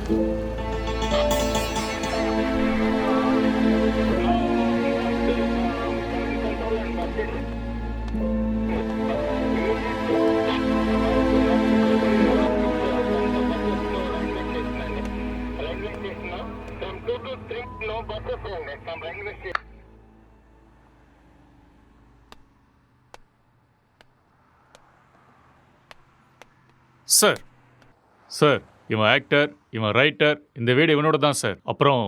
Sir sir இவன் actor, இவன் writer, இந்த வீடு இவனோட தான் சார். அப்புறம்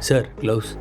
சார் க்ளவுஸ்.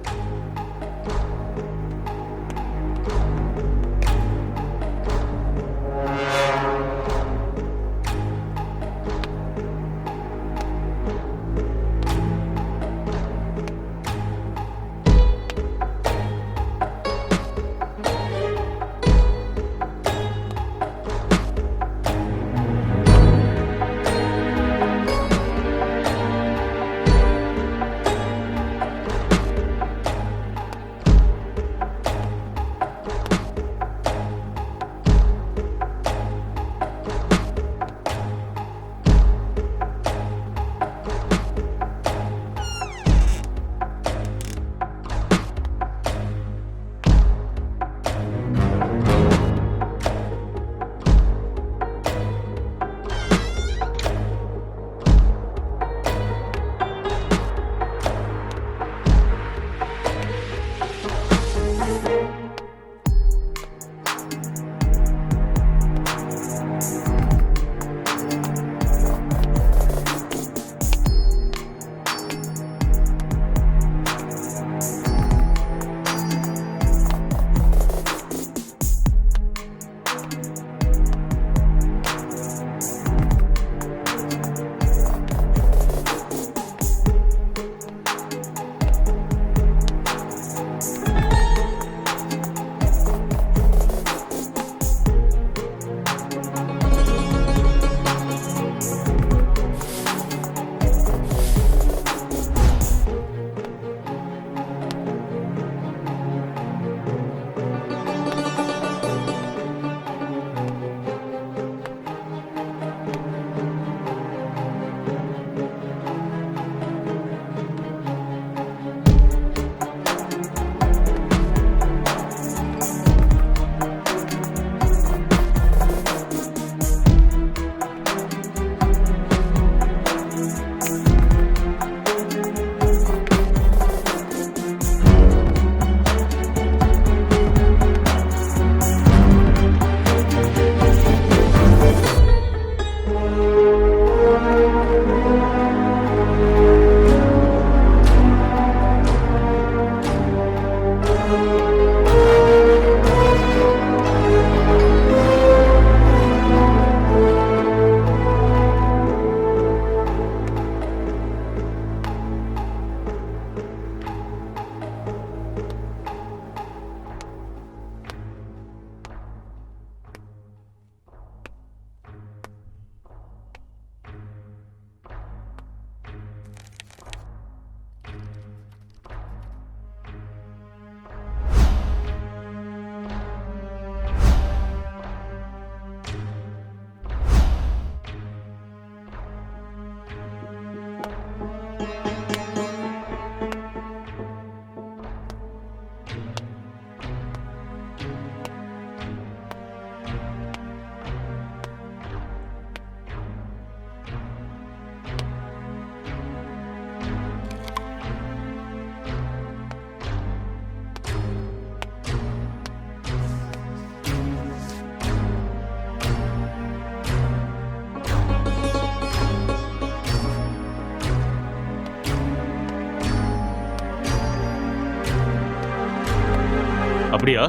அப்படியா?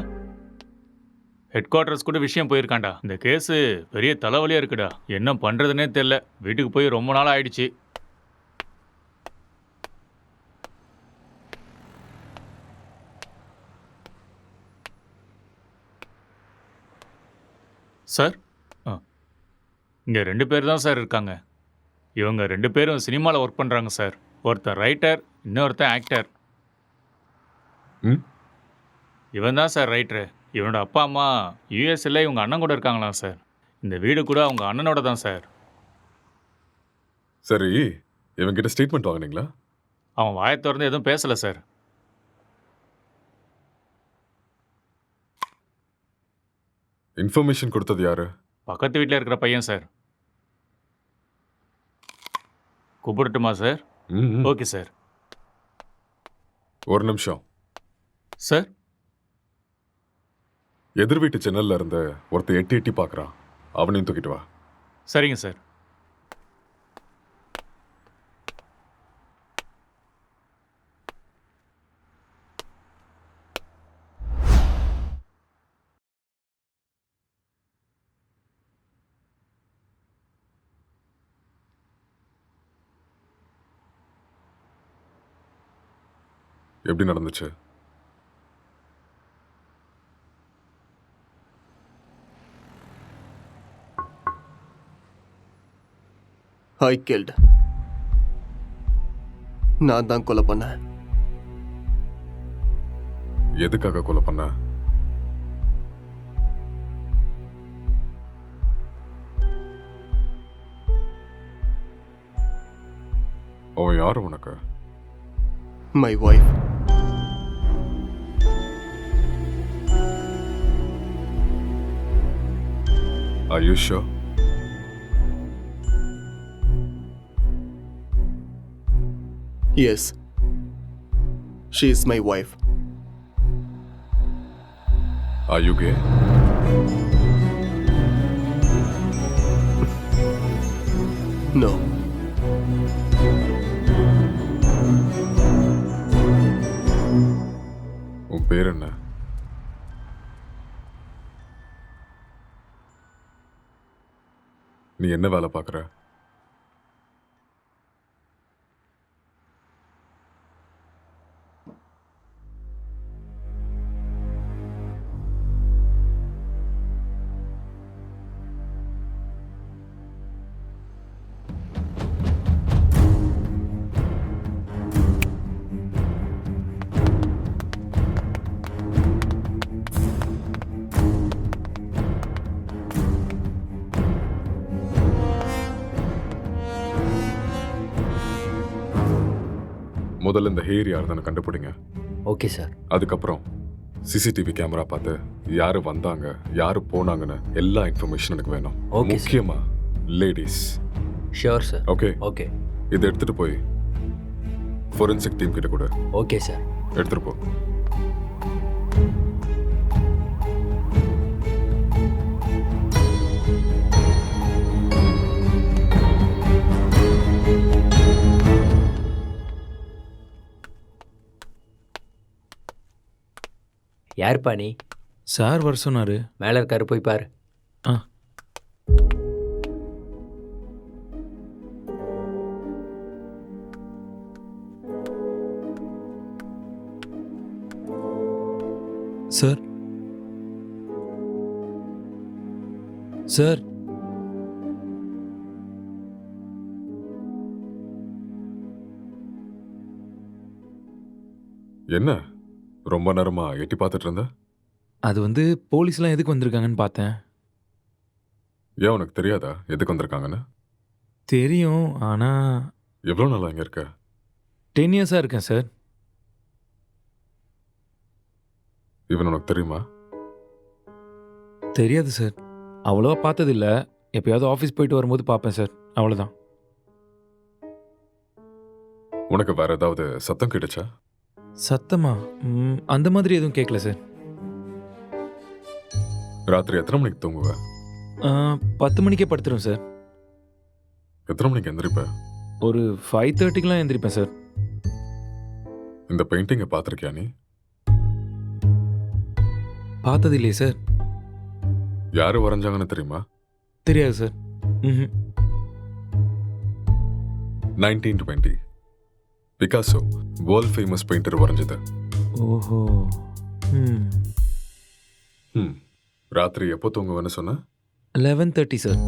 ஹெட் குவார்ட்டர்ஸ் கூட விஷயம் போயிருக்காண்டா. இந்த கேஸு பெரிய தலைவலியா இருக்குடா. என்ன பண்றதுனே தெரியல. வீட்டுக்கு போய் ரொம்ப நாள் ஆயிடுச்சு. சார், ஆ, இங்க 2 பேர் தான் சார் இருக்காங்க. இவங்க 2 பேரும் சினிமால ஒர்க் பண்றாங்க சார். ஒருத்தன் ரைட்டர், இன்னொருத்தன் ஆக்டர். ம் இவன் தான் சார் ரைட்டரு. இவனோட அப்பா அம்மா யூஎஸ்ல இவங்க அண்ணன் கூட இருக்காங்களாம் சார். இந்த வீடு கூட அவங்க அண்ணனோட தான் சார். சரி, இவங்கிட்ட ஸ்டேட்மெண்ட் வாங்குனீங்களா? அவன் வாயை திறந்து எதுவும் பேசல சார். இன்ஃபர்மேஷன் கொடுத்தது யாரு? பக்கத்து வீட்டில் இருக்கிற பையன் சார். கூப்பிடட்டுமா சார்? ம், ம். Okay sir. ஒரு நிமிஷம். சார், எதிர் வீட்டு ஜன்னல்ல இருந்து ஒருத்தன் எட்டி எட்டி பார்க்கறான். அவனையும் தூக்கிட்டு வா. சரிங்க சார். எப்படி நடந்துச்சு? ஐ கில்ட். நான் தான் கொலை பண்ணேன். எதுக்காக கொலை பண்ண? அவன் யாரு உனக்கு? My wife. Are you sure? Yes, she is my wife. Are you gay? No. உன் பேர் என்ன? நீ என்ன வேலை பார்க்குற? முதல்ல இந்த ஹேர் யாருன்னு கண்டுபிடிங்க. Okay sir. அதுக்கப்புறம் சிசிடிவி கேமரா பார்த்து யாரு வந்தாங்க, யாரு போனாங்கன்னு எல்லா இன்ஃபர்மேஷன் எனக்கு வேணும். Okay, sir. முக்கியமா ladies. Sure sir. Okay, okay. இதை எடுத்துட்டு போய் ஃபோரென்சிக் டீம் கிட்ட கூட ஓகே சார். எடுத்துட்டு போ. யாருப்பா நீ? சார் வர சொன்னாரு. மேலே இருக்காரு, போய் பாரு. ஆ. சார், சார், என்ன ரொம்ப நேரமா எட்டி பார்த்துட்டு இருந்த? அது வந்து போலீஸ்லாம் எதுக்கு வந்திருக்காங்கன்னு பார்த்தேன். ஏன் உனக்கு தெரியாதா எதுக்கு வந்திருக்காங்கன்னு? தெரியும், ஆனால் எவ்வளோ நாளா இங்க இருக்க? 10 இயர்ஸாக இருக்கேன் சார். இவன் உனக்கு தெரியுமா? தெரியாது சார். அவ்வளோவா பார்த்ததில்ல. எப்பயாவது ஆஃபீஸ் போயிட்டு வரும்போது பார்ப்பேன் சார், அவ்வளோதான். உனக்கு வேற ஏதாவது சத்தம் கேட்டுச்சா? சத்தமா? அந்த மாதிரி எதுவும் கேட்கல சார். ராத்திரி எத்தனை மணிக்கு தூங்குவ? 10 மணிக்கே படுத்துரும் சார். எத்தனை மணிக்கு எந்திரிப்ப? ஒரு 5:30க்கெலாம் எந்திரிப்பேன் சார். இந்த பெயிண்டிங்கை பார்த்துருக்கியா நீ? பார்த்தது இல்லையே சார். யாரு வரைஞ்சாங்கன்னு தெரியுமா? தெரியாது சார். ம். 1920 பிகாசோ வேர்ல்ட் ஃபேமஸ் பெயிண்டர் வரைஞ்சது. ஓஹோ. ம். ம். ராத்திரி எப்போ தூங்குவேன்னு சொன்ன? 11:30 சார்.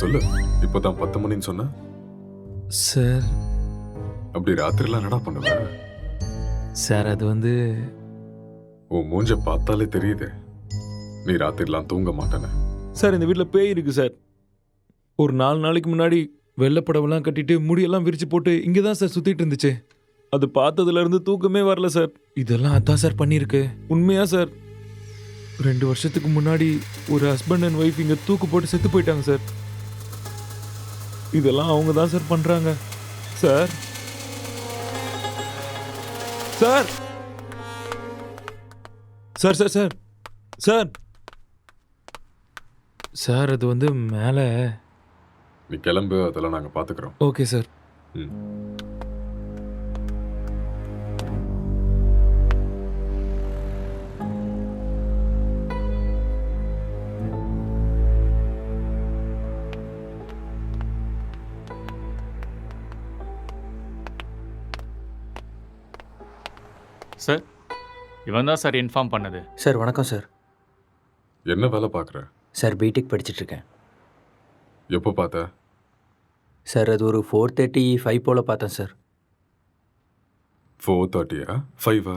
சொல்லு. இப்போதான் 10 மணின்னு சொன்ன. சார் அப்படி ராத்திரிலாம் என்னடா பண்ணுவேன்? சார் அது வந்து உன் மூஞ்ச பார்த்தாலே தெரியுதே நீ ராத்திரிலாம் தூங்க மாட்டேன்னு. சார் இந்த வீட்டில் பேய் இருக்கு சார். ஒரு 4 நாளைக்கு முன்னாடி வெள்ளைப்படவெல்லாம் கட்டிட்டு முடியெல்லாம் விரிச்சு போட்டு இங்கே தான் சார் சுற்றிட்டு இருந்துச்சு. அது பார்த்ததுலேருந்து தூக்கமே வரல சார். இதெல்லாம் அதான் சார் பண்ணியிருக்கு. உண்மையா சார். 2 வருஷத்துக்கு முன்னாடி ஒரு ஹஸ்பண்ட் அண்ட் ஒய்ஃப் இங்கே தூக்கு போட்டு செத்து போயிட்டாங்க சார். இதெல்லாம் அவங்க தான் சார் பண்ணுறாங்க sir. Sir sir sir sir sir sir அது வந்து மேலே. நீ கிளம்பு, அதெல்லாம் நாங்கள் பார்த்துக்குறோம். Okay sir. ம். சார் இவன் தான் சார் இன்ஃபார்ம் பண்ணது. சார் வணக்கம் சார். என்ன வேலை பார்க்குற? சார் பிடெக் படிச்சிட்ருக்கேன். எப்போ பார்த்த? சார் அது ஒரு 4:35 போல் பார்த்தேன் சார். 4:30 5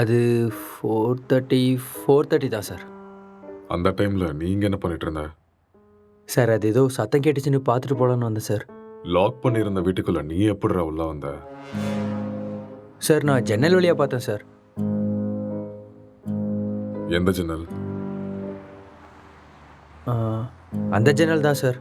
அது 4:30 தான் சார். அந்த டைமில் நீங்கள் என்ன பண்ணிட்டு இருந்த? சார் அது ஏதோ சத்தம் கேட்டுச்சுன்னு பார்த்துட்டு போகலான்னு வந்தேன் சார். லாக் பண்ணியிருந்த வீட்டுக்குள்ளே நீ எப்படிடா உள்ள வந்த? சார் நான் ஜன்னல் வழியாக பார்த்தேன் சார். எந்த ஜன்னல்? ஆ, அந்த ஜன்னல் தான் சார்.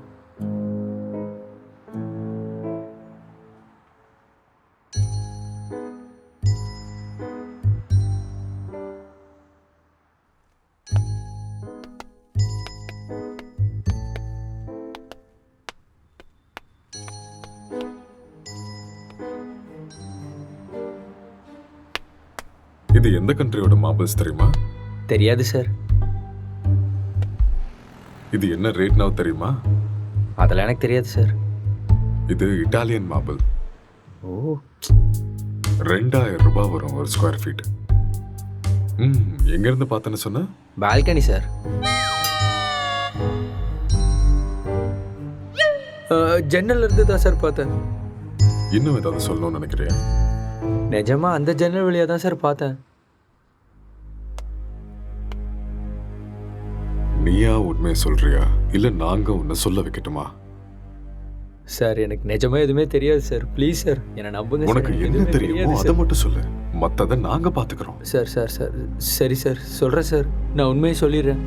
இது எந்த கண்ட்ரியோட மார்பிள்ஸ் தெரியுமா? தெரியாது சார். இது என்ன ரேட்னா தெரியுமா? அதெல்லாம் எனக்கு தெரியாது சார். இது இட்டாலியன் மார்பிள். ஓ 2000 ரூபாய் வரும் ஒரு ஸ்கொயர் ஃபீட். எங்கேருந்து பார்த்தேன்னு சொன்ன? Balcony sir. ஜன்னல் இருந்து தான் சார் பார்த்தேன். இன்னும் ஏதாவது சொல்லணும்னு நினைக்கிறியா? நிஜமா அந்த ஜன்னல் வழியாக தான் சார் பார்த்தேன். நீயா உண்மையை சொல்றியா இல்ல நாங்க உன்னை சொல்ல வைக்கட்டுமா? சார் எனக்கு நிஜமா எதுவுமே தெரியாது சார். ப்ளீஸ் சார் என்னை நம்புங்க சார். உனக்கு எனக்கு என்ன எதுவுமே தெரியுமோ தெரியாது அதை சார். மட்டும் சொல்லு, மத்ததை நாங்க பாத்துக்கிறோம். சார் சார் சார் சரி சார் சொல்கிறேன் சார். நான் உண்மையை சொல்லிடுறேன்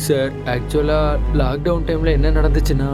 சார். ஆக்சுவலாக லாக்டவுன் டைமில் என்ன நடந்துச்சுன்னா,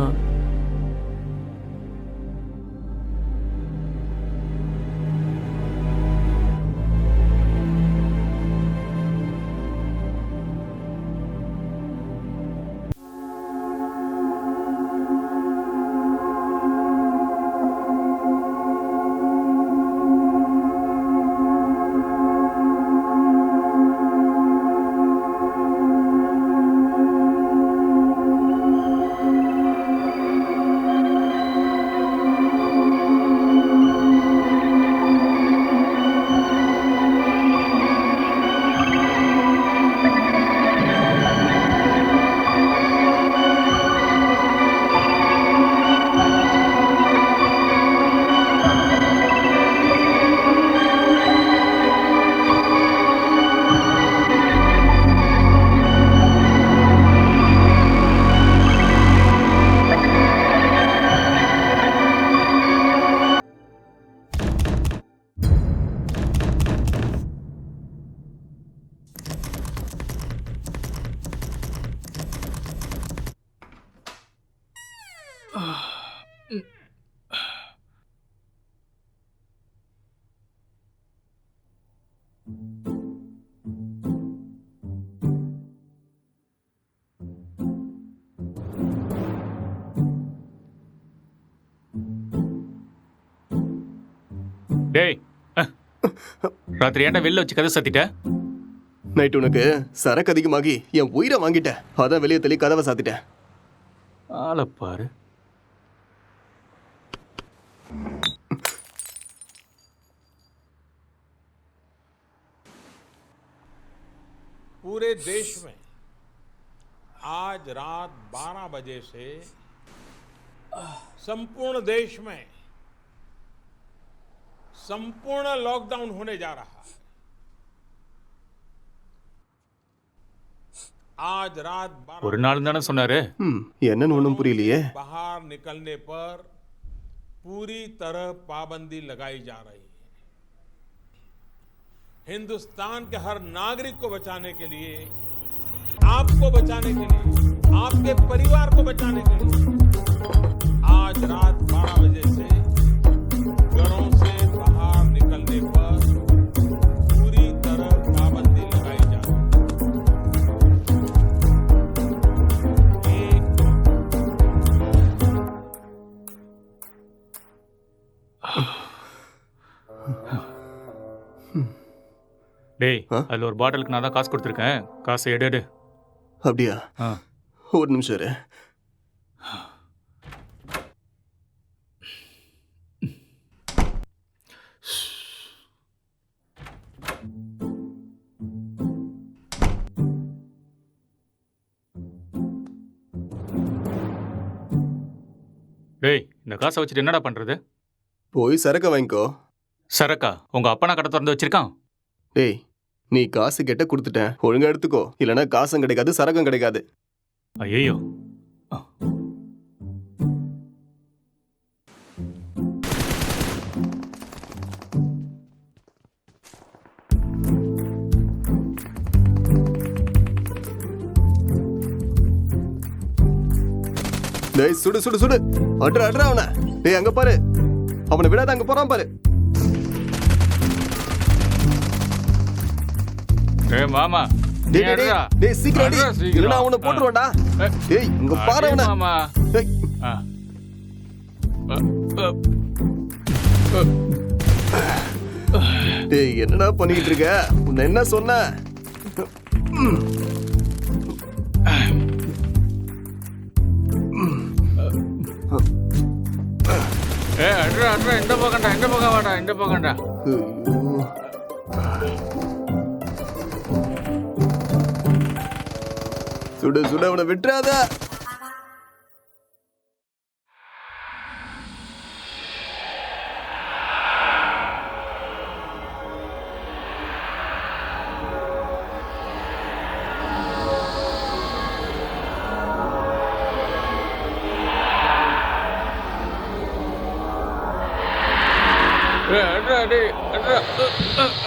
டேய் ராத்திரி ஏன்டா வெளில வச்சு கதை சத்திட்ட? நைட் உனக்கு சரக்கு அதிகமாகி என் உயிரை வாங்கிட்டேன். அதான் வெளியே தள்ளி கதவை சாத்திட்டேன். ஆளை பாரு. पूरे देश में आज रात 12 बजे से संपूर्ण देश में संपूर्ण लॉकडाउन होने जा रहा है। आज रात 12 ஒரு நாள் தானே சொன்னாரு. என்னன்னு ஒன்றும் புரியலையே. बाहर निकलने पर पूरी तरह पाबंदी लगाई जा रही है। हिंदुस्तान के हर नागरिक को बचाने के लिए, आपको बचाने के लिए, आपके परिवार को बचाने के लिए आज रात 12 बजे से घरों से बाहर निकलने पर पूरी तरह पाबंदी लगाई जा रही है। டேய், அதில் ஒரு பாட்டிலுக்கு நான் தான் காசு கொடுத்துருக்கேன். காசை எடு. அப்படியா? ஆ. ஒரு நிமிஷம் இரு. டேய், இந்த காசை வச்சுட்டு என்னடா பண்றது? போய் சரக்க வாங்கிக்கோ. சரக்கா? உங்க அப்பனா கடை திறந்து வச்சிருக்கான். டேய், நீ காசு கேட்ட கொடுத்துட்டேன். ஒழுங்கா எடுத்துக்கோ. இல்லைன்னா காசும் கிடைக்காது, சரக்கும் கிடைக்காது. ஐயோ. டேய், சுடு சுடு சுடு. அட்ரா அவனை. டேய், அங்க பாரு. அவனை விடாத, அங்க போறான் பாரு. டேய் மாமா, டேய் டேய் டேய், டேய் சீக்கிரம் அடி. இல்லைன்னா அவனை போட்டுருவான்டா. டேய், இங்க பாரு அவனை. மாமா. டேய். டேய், என்னடா பண்ணிக்கிட்டு இருக்க? உன்னை என்ன சொன்ன? அட்ரா, இந்த பக்கம் வாடா. ஐயோ. சுடு சுடு, அவனை விட்டுறாத.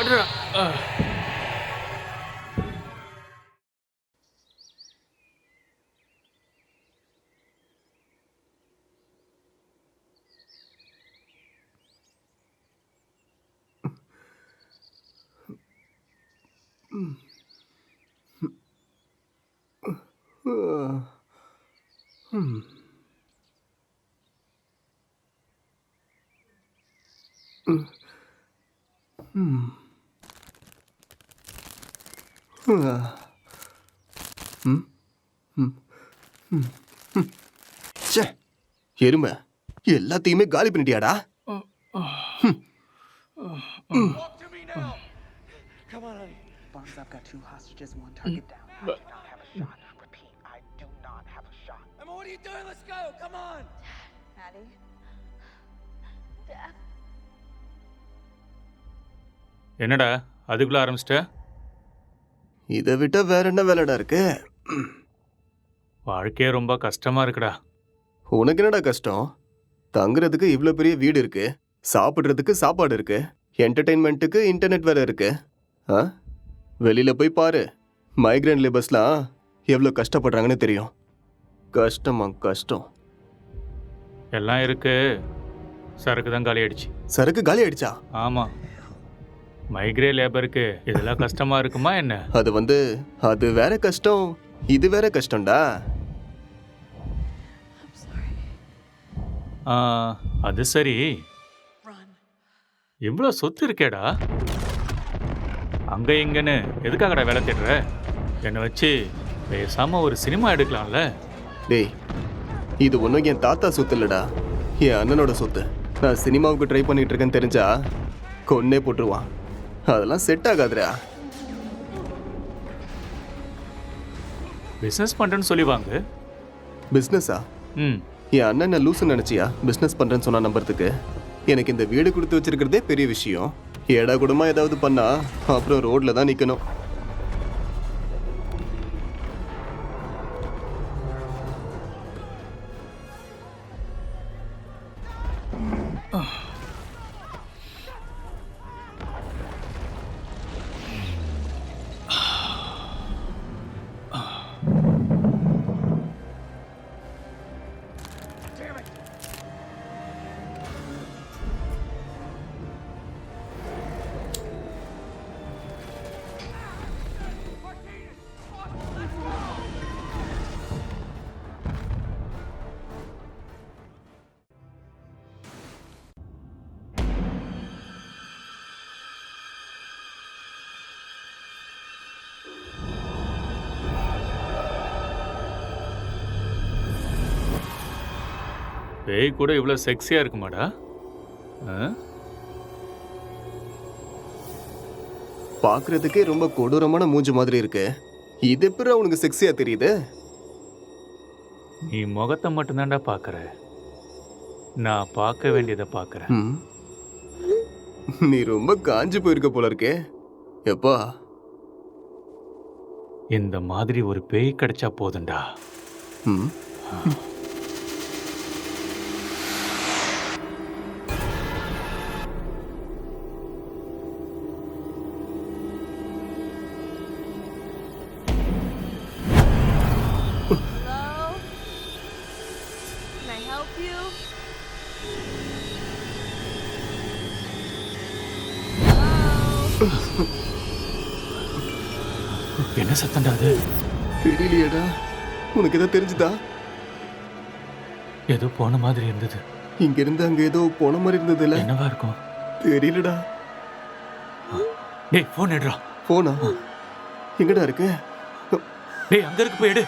அட்ரா. எருமை, எல்லாத்தையுமே காலி பண்ணிட்டியாடா? Bonds, I've got 2 hostages, 1 target down. I do not have a shot. Repeat, I do not have a shot. Emma, what are you doing? Let's go. Come on. Maddie. Dad. என்னடா அதுக்குள்ள ஆரம்பிச்சிட்ட? இதை விட்டா வேற என்ன வேலைடா இருக்கு? வாழ்க்கையே ரொம்ப கஷ்டமா இருக்குடா. உனக்கு என்னடா கஷ்டம்? தங்குறதுக்கு இவ்வளோ பெரிய வீடு இருக்கு, சாப்பிட்றதுக்கு சாப்பாடு இருக்கு, என்டர்டெயின்மெண்ட்டுக்கு இன்டர்நெட் வேற இருக்கு. வெளியில போய் பாரு, மைக்ரேன் லேபர்ஸ்லாம் எவ்வளோ கஷ்டப்படுறாங்கன்னு தெரியும். கஷ்டம். எல்லாம் இருக்கு, சரக்கு தான் காலி ஆயிடுச்சு. சரக்கு காலி ஆயிடுச்சா? ஆமா. மைக்ரே லேபருக்கு இதெல்லாம் கஷ்டமா இருக்குமா என்ன? அது வேற கஷ்டம், இது வேற கஷ்டம்டா. அது சரி, இவ்வளோ சொத்து இருக்கேடா. அங்கே இங்கன்னு எதுக்காகடா வேலை தேடுற? என்னை வச்சு பேசாமல் ஒரு சினிமா எடுக்கலாம்ல? டேய், இது ஒன்றும் என் தாத்தா சொத்து இல்லடா, என் அண்ணனோட சொத்து. நான் சினிமாவுக்கு ட்ரை பண்ணிட்டு இருக்கேன்னு தெரிஞ்சா கொன்னே போட்டுருவான். அதெல்லாம் செட் ஆகாதுடா. பிஸ்னஸ் பண்ணுறேன்னு சொல்லி வாங்க. பிஸ்னஸா? ம். என் அண்ணன் லூசுன்னு நினச்சியா பிஸ்னஸ் பண்ணுறேன்னு சொன்னா நம்புறதுக்கு? எனக்கு இந்த வீடு கொடுத்து வச்சிருக்கிறதே பெரிய விஷயம். ஏடா கூடமா ஏதாவது பண்ணா அப்புறம் ரோட்ல தான் நிற்கணும். பேய் கூட இவ்வளோ செக்ஸியாக இருக்குமாடா? பார்க்கறதுக்கே ரொம்ப கொடூரமான மூஞ்சி மாதிரி இருக்கு. இது எப்படி உனக்கு செக்ஸியா தெரியுது? நீ முகத்தை மட்டும்தான்டா பார்க்குற, நான் பார்க்க வேண்டியதை பார்க்குறேன். ம். நீ ரொம்ப காஞ்சு போயிருக்க போல இருக்கே. எப்பா? இந்த மாதிரி ஒரு பேய் கிடைச்சா போதும்டா. ம். Hello? Can I help you? Hello? என்ன சத்தம்டா அது? தெரியலையேடா. உனக்கு ஏதோ தெரிஞ்சுதா? ஏதோ போன மாதிரி இருந்தது. இங்க இருந்து அங்க ஏதோ போன மாதிரி இருந்ததுல. என்னவா இருக்கும்? தெரியலடா. டேய், ஃபோன் எடுறா. போனா எங்கடா இருக்கு? டேய், அங்க இருக்கு, போய் எடு.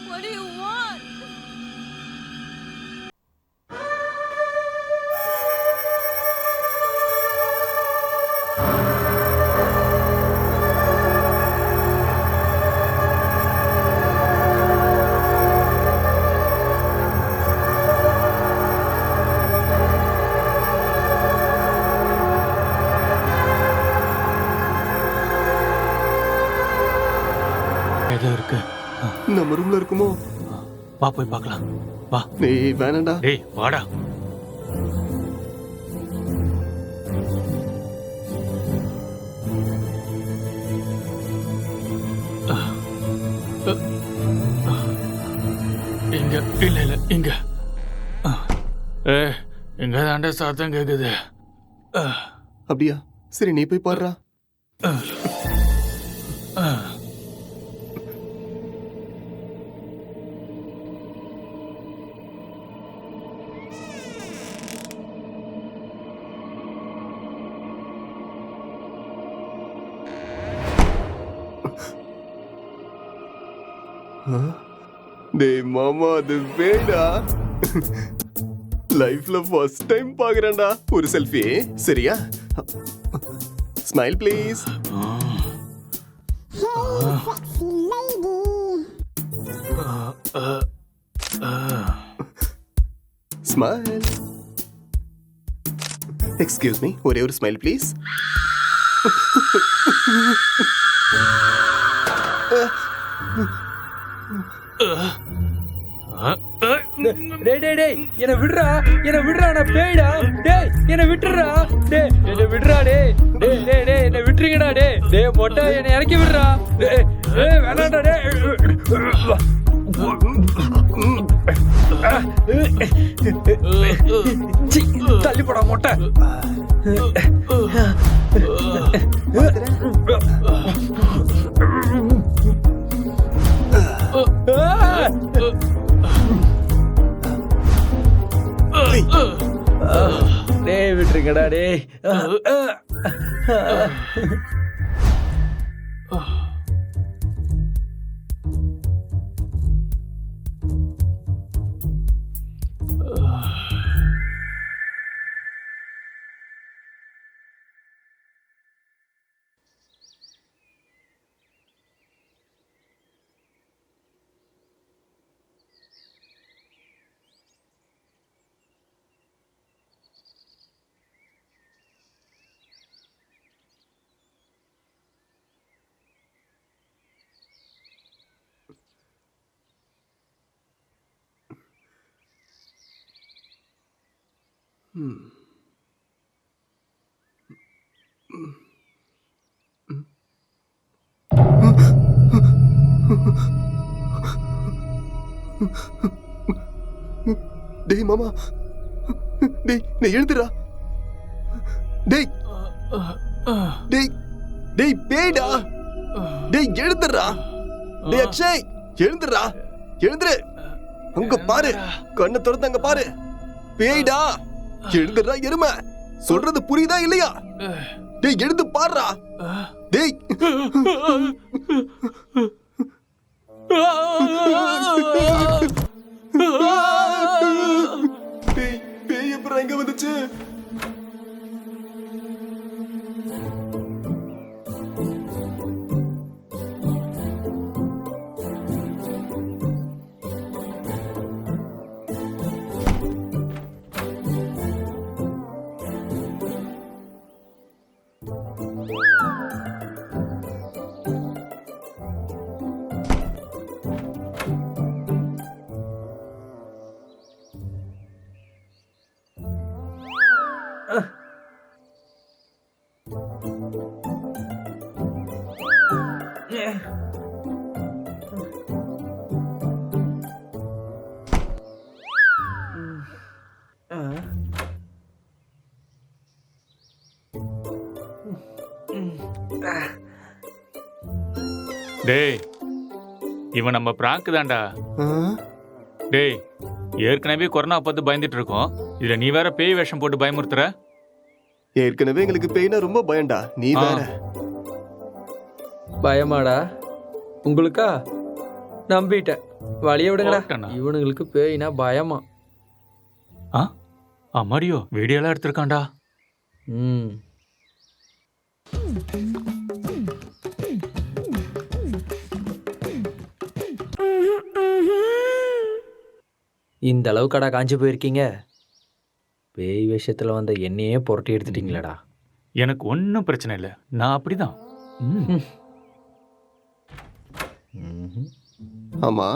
What do you want? ஏதோ இருக்கு. நம்ம ரூம்ல இருக்குமோ? வா, போய் பார்க்கலாம். வா. டேய், வேணாம்டா. டேய், வாடா. இங்க இல்ல இல்ல இங்க. இங்க தாண்ட சத்தம் கேக்குது. அப்படியா? சரி, நீ போய் பாருடா. டேய் மாமா, அது வேடா. லைஃப்ல ஃபர்ஸ்ட் டைம் பாக்குறேன்டா. ஒரு செல்ஃபி சரியா? Smile please. Smile. Excuse me, ஒரே ஒரு ஸ்மைல் ப்ளீஸ். டேய் டேய் டேய், என்ன விடுறா, என்ன விடுறா, நான் பேய்டா. டேய், என்ன விட்டுறா. டேய், என்ன விடுறா. டேய் டேய் டேய் டேய், என்ன விட்டுறீங்கடா. டேய் டேய் மொட்டை, என்ன இறக்கி விடுறா. டேய் டேய், வேணாம்டா. டேய் தள்ளி போடா மொட்டை. டேய் விட்டுருங்கடா டேய். டேய் மாமா, டேய் நான் எழுந்துடா. டேய் டேய் டேய் பேய்டா. டேய் எழுந்துடா. டேய் அக்ஷய் எழுந்துடா. எழுந்துரு. அங்க பாரு, கண்ணை திறந்து அங்க பாரு. பேய்டா. எழுந்துடா எருமை. சொல்றது புரியுதா இல்லையா? டேய் எழுந்து பாருடா. டேய் டேய் பேய் எப்பறம் எங்க வந்துச்சு? டேய் இவன் நம்ம பிராங்க் தான்டா. டேய் ஏற்கனவே கொரோனா பார்த்து பயந்துட்டு இருக்கோம், இதுல நீ வேற பேய் வேஷம் போட்டு பயமுறுத்துற. ஏற்கனவே எங்களுக்கு பேய்னா ரொம்ப பயம்டா, நீ வேற. பயமாடா உங்களுக்கா? நம்பிட்டேன். வழிய விடுங்கடா. ஓட்டண்ணா. இவனுங்களுக்கு பேய்னா பயமா? அம்மாடியோ வீடியோலாம் எடுத்திருக்கான்டா. ம் இந்த அளவுக்கடா காஞ்சி போயிருக்கீங்க? பேய் விஷயத்துல வந்த என்னையே புரட்டி எடுத்துட்டீங்களடா. எனக்கு ஒன்றும் பிரச்சனை இல்லை, நான் அப்படிதான். ஆமா.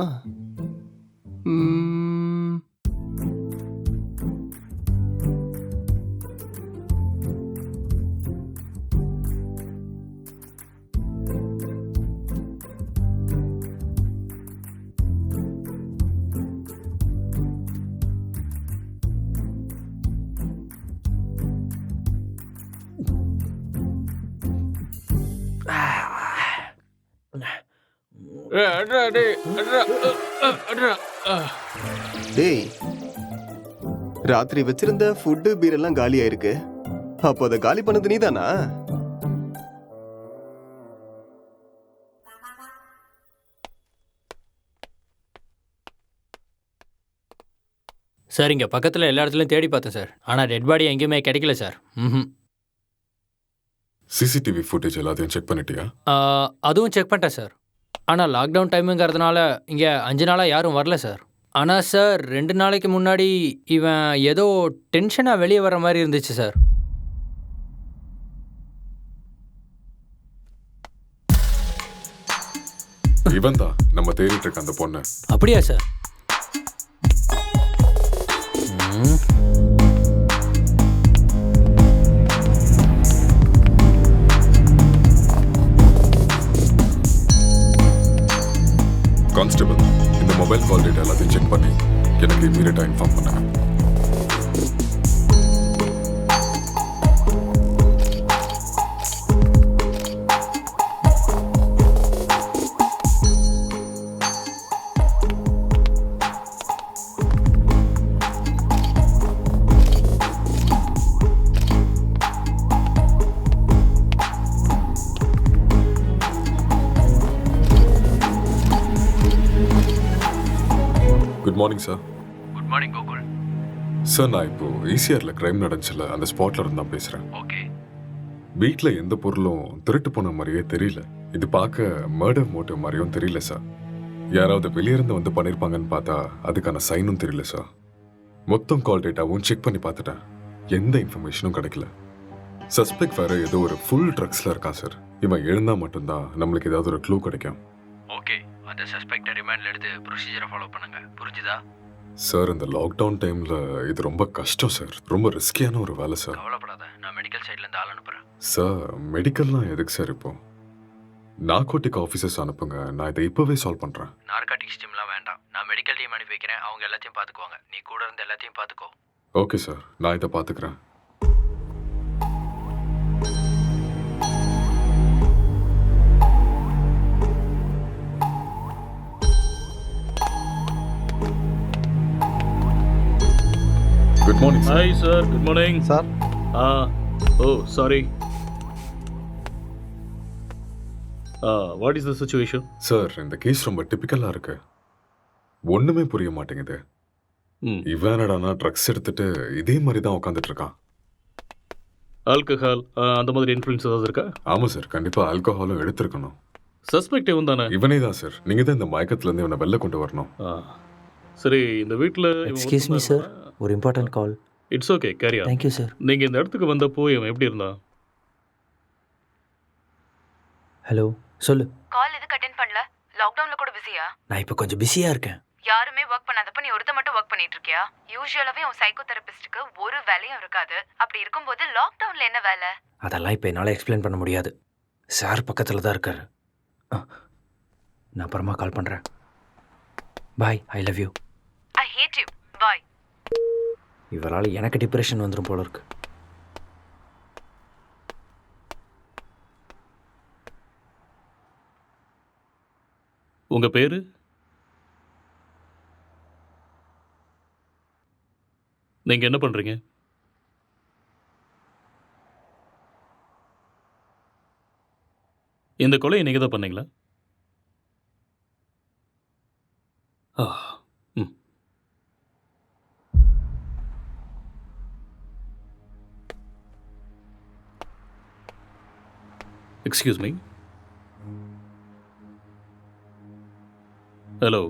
டேய் ராத்திரி வச்சிருந்த ஃபுட்டு பீர் எல்லாம் காலியா இருக்கு. அப்போ அதை காலி பண்ணது நீதானா? சார் இங்கே பக்கத்தில் எல்லா இடத்துலையும் தேடி பார்த்தேன் சார், ஆனால் டெட் பாடி எங்கேயுமே கிடைக்கல சார். சிசிடிவி ஃபுட்டேஜ் எல்லாத்தையும் செக் பண்ணிட்டியா? அதுவும் செக் பண்ணிட்டேன் சார். ஆனால் லாக்டவுன் டைமுங்கிறதுனால இங்கே 5 நாளாக யாரும் வரல சார். ஆனால் சார் 2 நாளைக்கு முன்னாடி இவன் ஏதோ டென்ஷனாக வெளியே வர மாதிரி இருந்துச்சு சார். இவன் தான் நம்ம தேடிட்டு இருக்க அந்த பொண்ணு. அப்படியா சார்? கான்ஸ்டபிள், இந்த மொபைல் கால் டேட்டா எல்லாத்தையும் செக் பண்ணி எனக்கு இமீடியட்டாக இன்ஃபார்ம் பண்ணுங்க. Morning sir. Good morning Gokul. Sir நான் இப்போ ஈசிஆரில் கிரைம் நடந்துச்சுல அந்த ஸ்பாட்ல இருந்து தான் பேசுகிறேன். ஓகே. வீட்டில் எந்த பொருளும் திருட்டு போன மாதிரியே தெரியல. இது பார்க்க மர்டர் மோட்டிவ் மாதிரியும் தெரியல சார். யாராவது வெளியிருந்து வந்து பண்ணியிருப்பாங்கன்னு பார்த்தா அதுக்கான சைனும் தெரியல சார். மொத்தம் கால் டேட்டாவும் செக் பண்ணி பார்த்துட்டேன். எந்த இன்ஃபர்மேஷனும் கிடைக்கல. சஸ்பெக்ட் வேற ஏதோ ஒரு ஃபுல் ட்ரக்ஸில் இருக்கான் சார். இவன் எழுந்தா மட்டும்தான் நம்மளுக்கு ஏதாவது ஒரு க்ளூ கிடைக்கும். ஓகே, அந்த சஸ்பெக்டை ரிமாண்டில் எடுத்து ப்ரொசீஜரை ஃபாலோ பண்ணுங்க. புரிஞ்சுதா? சார் இந்த லாக்டவுன் டைமில் இது ரொம்ப கஷ்டம் சார். ரொம்ப ரிஸ்கியான ஒரு வேலை சார். கவலைப்படாத, நான் மெடிக்கல் சைட்லேருந்து ஆள் அனுப்புகிறேன். சார் மெடிக்கல்லாம் எதுக்கு சார் இப்போ? நார்கோட்டிக் ஆஃபீஸர்ஸ் அனுப்புங்க, நான் இதை இப்போவே சால்வ் பண்ணுறேன். நார்காட்டிக்ஸ் டீம்லாம் வேண்டாம், நான் மெடிக்கல் டீம் அனுப்பி வைக்கிறேன். அவங்க எல்லாத்தையும் பார்த்துக்குவாங்க. நீ கூட இருந்து எல்லாத்தையும் பார்த்துக்கோ. ஓகே சார், நான் இதை பார்த்துக்கிறேன். Good morning sir. Hi sir, good morning sir. Oh sorry. What is the situation? Sir இந்த கேஸ் ரொம்ப டிப்பிக்கலாக இருக்கு. ஒன்றுமே புரிய மாட்டேங்குது. இவன் என்னடானா ட்ரக்ஸ் எடுத்துட்டு இதே மாதிரி தான் உட்காந்துட்டு இருக்கான். ஆல்கஹால் அந்த மாதிரி இன்ஃப்ளூயன்ஸ் ஏதாவது இருக்கா? ஆமாம் சார், கண்டிப்பாக ஆல்கஹாலும் எடுத்திருக்கணும். சஸ்பெக்ட் இவன் தானே? இவனே தான் சார். நீங்கள் தான் இந்த மயக்கத்துலேருந்து இவனை வெளில கொண்டு வரணும். சரி, இந்த வீட்டில் எக்ஸ்கியூஸ் மீ சார், ஒரு important call. It's okay, carry on. Thank you sir. நீங்கள் இந்த இடத்துக்கு வந்தப்போ இவன் எப்படி இருந்தான்? ஹலோ, சொல்லு. கால் எதுக்கு அட்டென்ட் பண்ணல? லாக்டவுன்ல கூட பிஸியா? நான் இப்போ கொஞ்சம் பிஸியாக இருக்கேன். யாருமே ஒர்க் பண்ணாதப்ப நீ ஒருத்த மட்டும் ஒர்க் பண்ணிட்டு இருக்கியா? யூசுவலாவே உன் சைக்கோ தெரபிஸ்டுக்கு ஒரு வேலையும் இருக்காது. அப்படி இருக்கும்போது லாக்டவுன்ல என்ன வேலை? அதெல்லாம் இப்போ என்னால் எக்ஸ்பிளைன் பண்ண முடியாது. சார் பக்கத்தில் தான் இருக்காரு. நான் அப்புறமா கால் பண்ணுறேன். Bye, I love you. I hate you. Bye. இவரால் எனக்கு டிப்ரெஷன் வந்துடும் போல இருக்கு. உங்க பேரு? நீங்க என்ன பண்றீங்க? இந்த கொலையை நீங்க தான் பண்ணீங்களா? Excuse me. ஹலோ.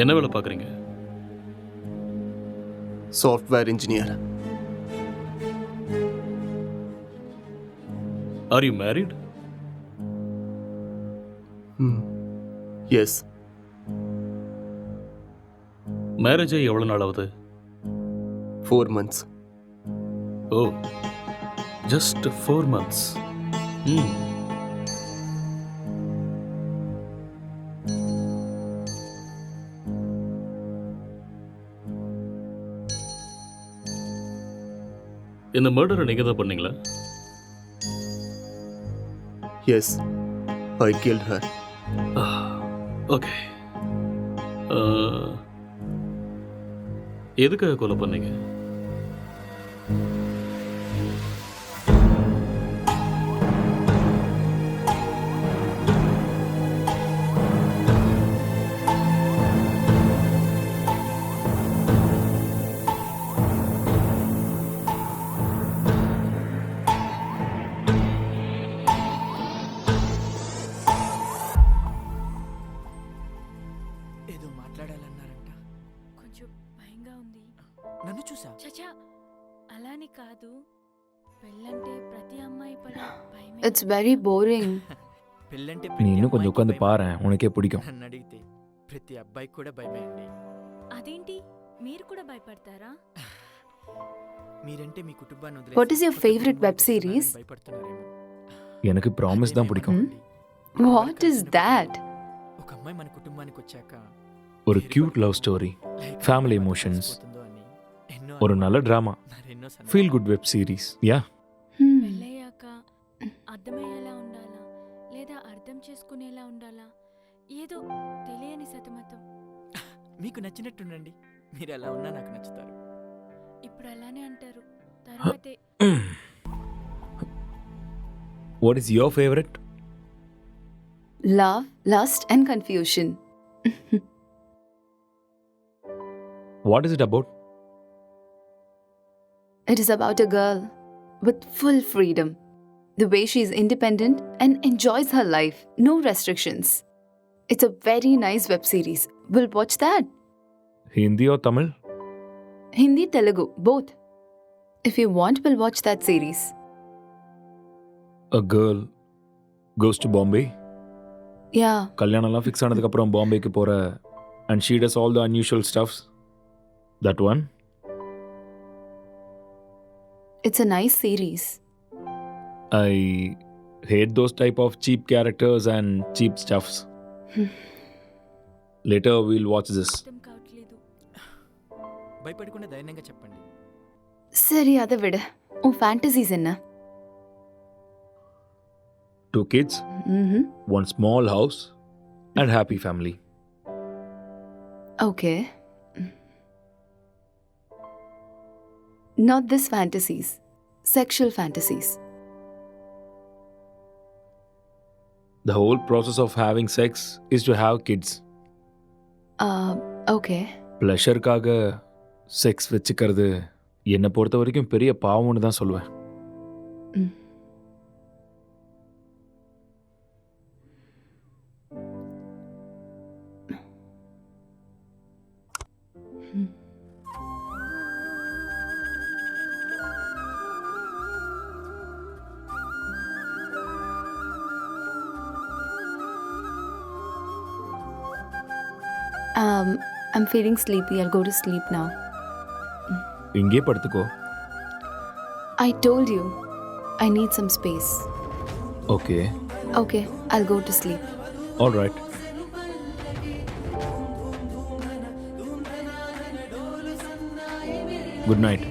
என்ன வேலை பார்க்குறீங்க? Software engineer. Are you married? Yes. Marriage ஆகி எவ்வளோ நாள் ஆகுது? 4 months. ஓ, ஜஸ்ட் 4 months. இந்த மர்டரை நீங்கள் தான் பண்ணீங்களா? எஸ், ஐ கில்ட் ஹர். ஓகே. எதுக்காக கொலை பண்ணீங்க? ఏదో మాట్లాడాలన్నారంట. కొంచెం భయంగా ఉంది. నన్ను చూసా? చచా అలాని కాదు. It's very boring. పెళ్ళంటే நீ இன்னும் கொஞ்சம் உட்காந்து பாரேன் உனக்கே பிடிக்கும். నన్ను అడిగితే ప్రతి అబ్బాయికి కూడా భయమే అండి. అదేంటి మీరు కూడా భయపడతారా? మీరంటే మీ కుటుంబాన్ని వదిలేసి What is your కొత్త favorite కుటుంబానికి web series? వస్తున్నారని భయపడుతున్నారేమో. எனக்கு ப்ராமிஸ் தான் பிடிக்கும். What is that? ఒక అమ్మాయి మన కుటుంబానికి వచ్చాక ஒரு cute love story, family emotions, ஒரு நல்ல drama, feel good web series. Yeah, పెళ్ళయ్యాక అర్థమయ్యేలా ఉండాలా లేదా అర్థం చేసుకునేలా ఉండాలా ఏదో తెలియని సతమతం. మీకు నచ్చినట్టుండండి. మీరు ఎలా ఉన్నా నాకు నచ్చుతారు. ఇప్పుడు అలానే అంటారు, తర్వాతే what is your favourite? Love, lust and confusion. What is it about? It is about a girl with full freedom. The way she is independent and enjoys her life. No restrictions. It's a very nice web series. We'll watch that. Hindi or Tamil? Hindi, Telugu, both. If you want, we'll watch that series. A girl goes to Bombay. Yeah. கல்யாணம்லாம் fix ஆனதுக்கப்புறம் பாம்பேக்கு போகிற and she does all the unusual stuffs. That one? It's a nice series. I hate those type of cheap characters and cheap stuffs. Later we'll watch this. భయపడకుండా ధైర్యంగా చెప్పండి. சரி, அதை விடு. உன் ஃபேண்டசிஸ் என்ன? 2 kids, one small house and happy family. Okay. Not this fantasies. Sexual fantasies. The whole process of having sex is to have kids. Okay. ப்ளஷருக்காக sex வச்சுக்கிறது என்னை பொறுத்த வரைக்கும் பெரிய பாவம்னு தான் சொல்லுவேன். I'm feeling sleepy. I'll go to sleep now. இங்கே படுத்துக்கோ. I told you, I need some space. Okay. Okay, I'll go to sleep. All right. Good night.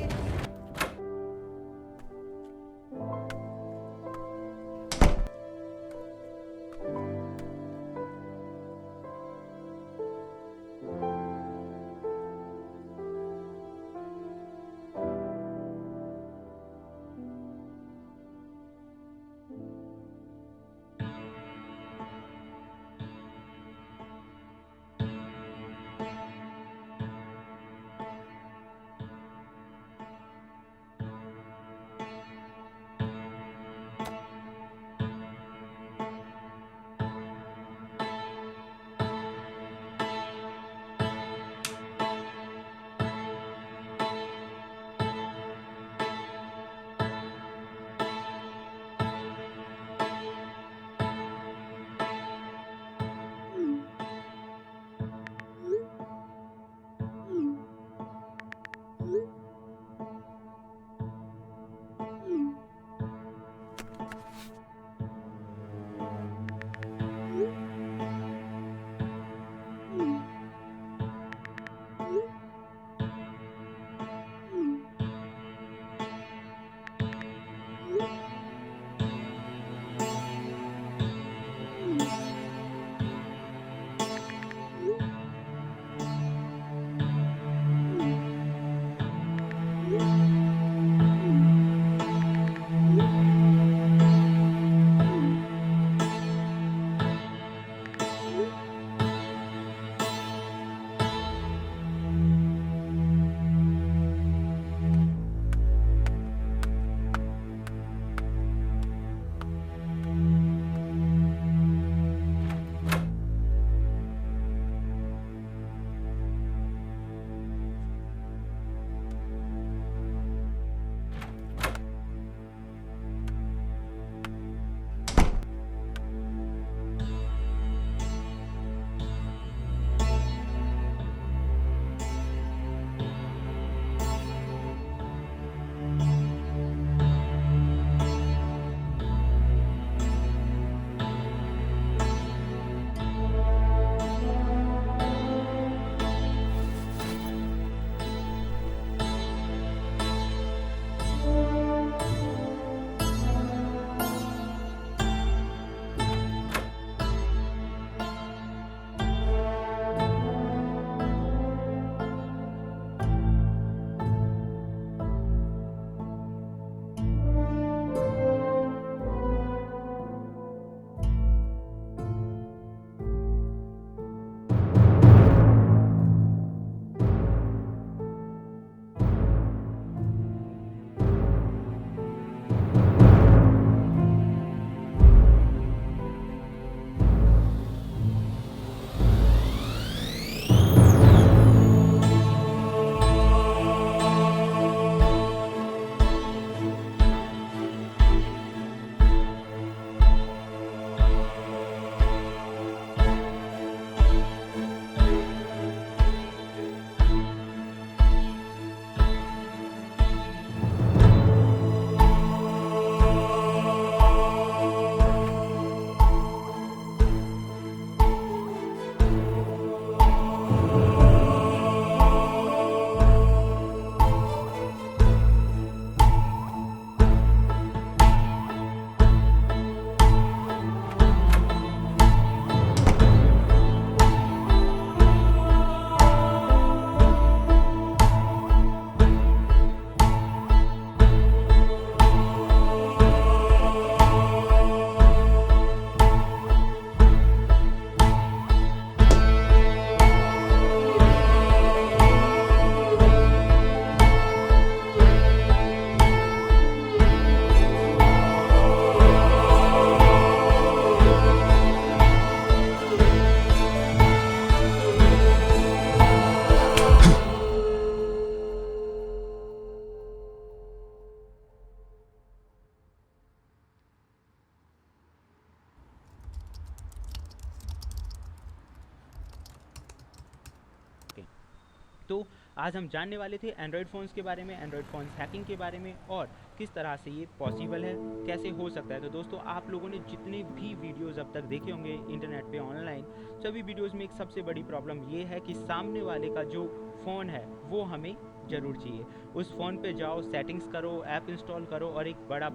आज हम जानने वाले थे एंड्रॉयड फ़ोन्स के बारे में, एंड्रॉयड फ़ोन्स हैकिंग के बारे में और किस तरह से ये पॉसिबल है, कैसे हो सकता है। तो दोस्तों आप लोगों ने जितने भी वीडियोस अब तक देखे होंगे इंटरनेट पे ऑनलाइन, सभी वीडियोस में एक सबसे बड़ी प्रॉब्लम ये है कि सामने वाले का जो फ़ोन है वो हमें ज़रूर चाहिए। उस फ़ोन पे जाओ, सेटिंग्स करो, ऐप इंस्टॉल करो और एक बड़ा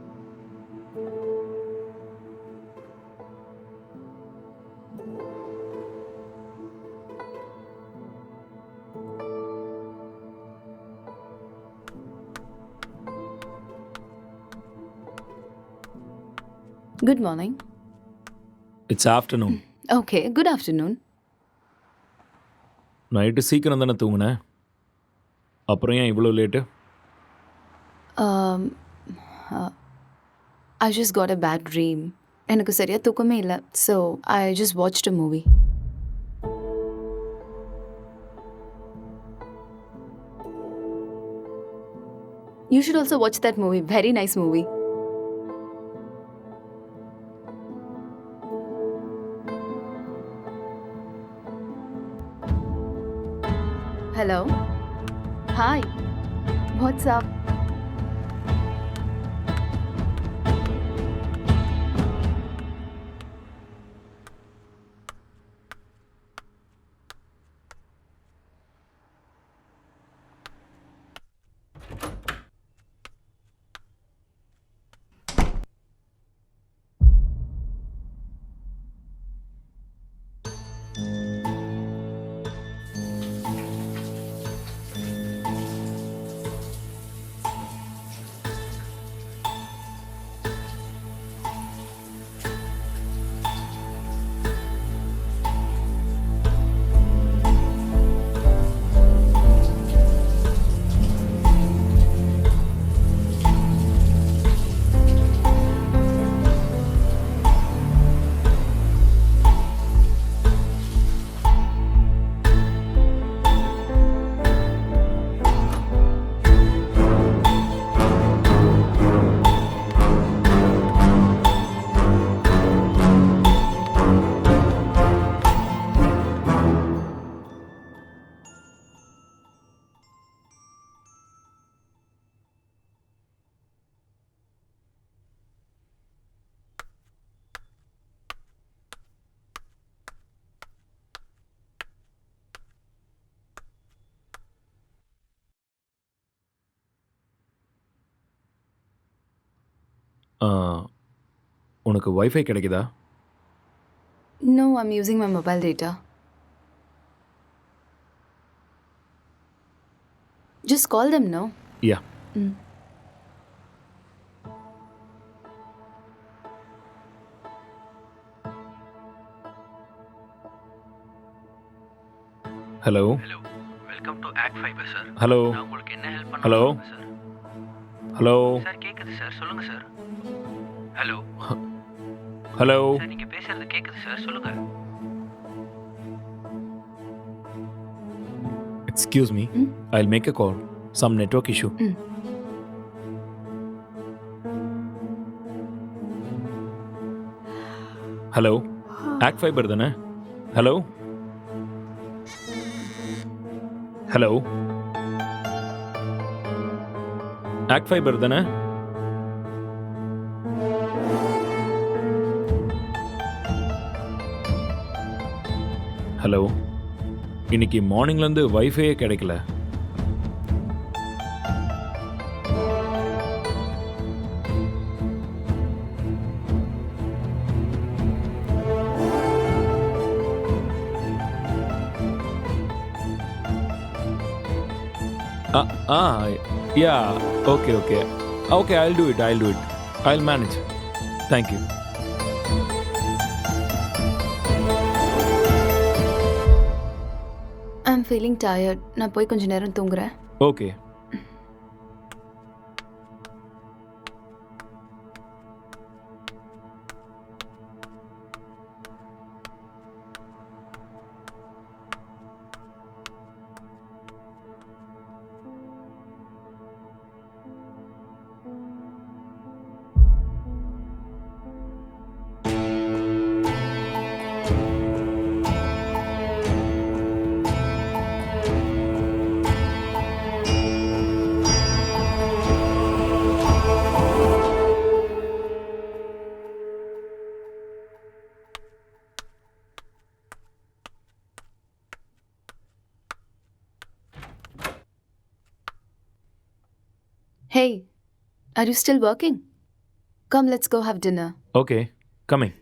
Good morning. It's afternoon. Okay, good afternoon. Night சீக்கிரம் தானே தூங்குனேன், அப்புறம் ஏன் இவ்வளோ late? Um, I just got a bad dream. எனக்கு சரியா தூக்கமே இல்லை. So, I just watched a movie. You should also watch that movie. Very nice movie. Hello. Hi. What's up? உனக்கு வைஃபை கிடைக்குதா? No, I'm using my mobile data. Just call them, no? Yeah. Hello. Hello, welcome to ACT Fiber sir. Hello. நான் உங்களுக்கு என்ன help பண்ண hello. Sir? Hello. Sir கேட்குது sir, சொல்லுங்கள் sir. Hello hello. Sir, நீங்கள் பேசுறது கேட்குது சார், சொல்லுங்கள். Excuse me, I'll make a call. Some network issue. Hello, ACT Fiber தானே? ஹலோ. ஹலோ, ஆக்ட் ஃபைபர் தானே? ஹலோ, இன்னைக்கு மார்னிங்லேருந்து வைஃபையே கிடைக்கல. Yeah, okay okay okay, I'll do it, I'll manage. Thank you. I'm feeling tired. நான் போய் கொஞ்ச நேரம் தூங்குறேன். Okay. Hey, are you still working? Come, let's go have dinner. Okay coming.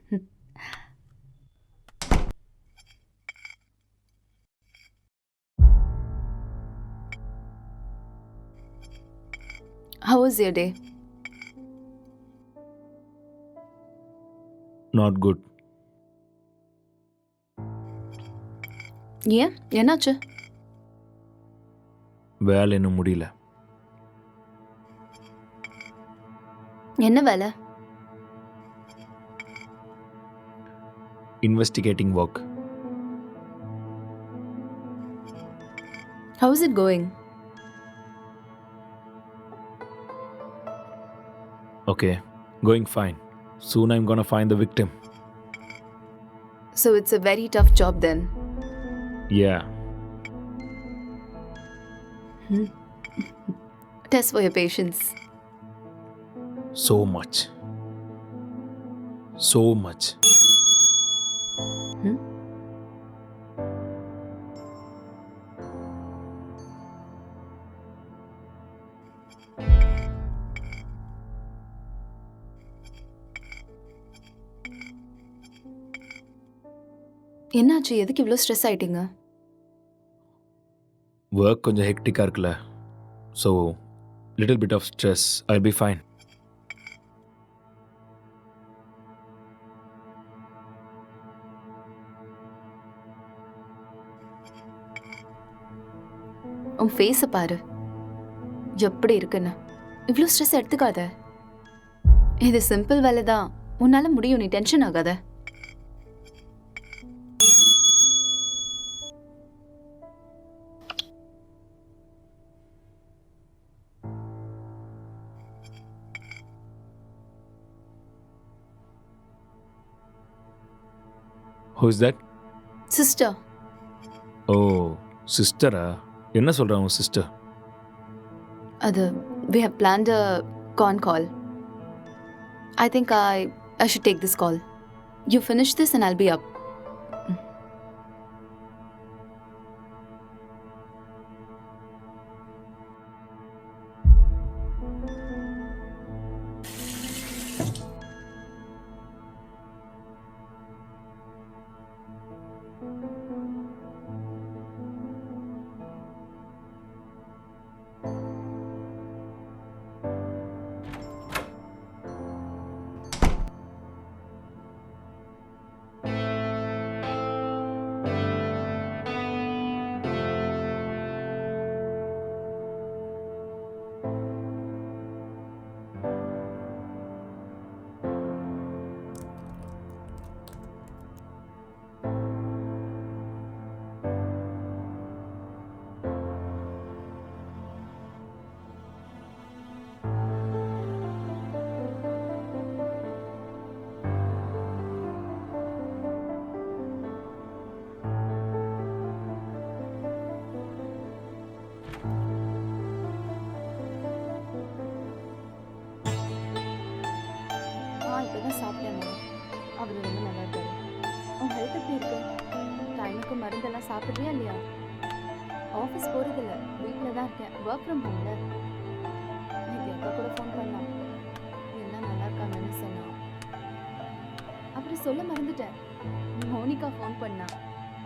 How was your day? Not good. ஏன் என்னாச்சு? வேலை இன்னும் முடியல. என்ன வேலை? Investigating work. How is it going? Okay, going fine. Soon I'm gonna find the victim. So it's a very tough job then. Yeah. Test for your patience. So much. So much. என்னாச்சு? எதுக்கு இவ்வளோ stress ஆயிட்டீங்க? Work கொஞ்சம் ஹெக்டிக்காக இருக்குல்ல, so little bit of stress. I'll be fine. உன் ஃபேஸை பாரு, எப்படி இருக்குன்னு. இவ்வளோ ஸ்ட்ரெஸ் எடுத்துக்காத. இது சிம்பிள் வேலை தான், உன்னால முடியும். நீ டென்ஷன் ஆகாத. Who is that? சிஸ்டர். ஓ சிஸ்டரா? என்ன சொல்கிறான் உன் சிஸ்டர்? அது we have planned a con call. I think I should take this call. You finish this and I'll be up. இப்போதான் சாப்பிட்டேம்மா. அவர் ரொம்ப நல்லா இருக்காரு. உன் ஹெல்த் எப்படி இருக்கு? டைமுக்கு மருந்தெல்லாம் சாப்பிட்றியா இல்லையா? ஆஃபீஸ் போகிறதில்ல, வீட்டில் தான் இருக்கேன். ஒர்க் ஃப்ரம் ஹோம்ல. இன்னைக்கு அக்கா கூட ஃபோன் பண்ணான். எல்லாம் நல்லா இருக்காங்கன்னு சொன்னான். அப்புறம் சொல்ல மறந்துட்டேன், மோனிகா ஃபோன் பண்ணா.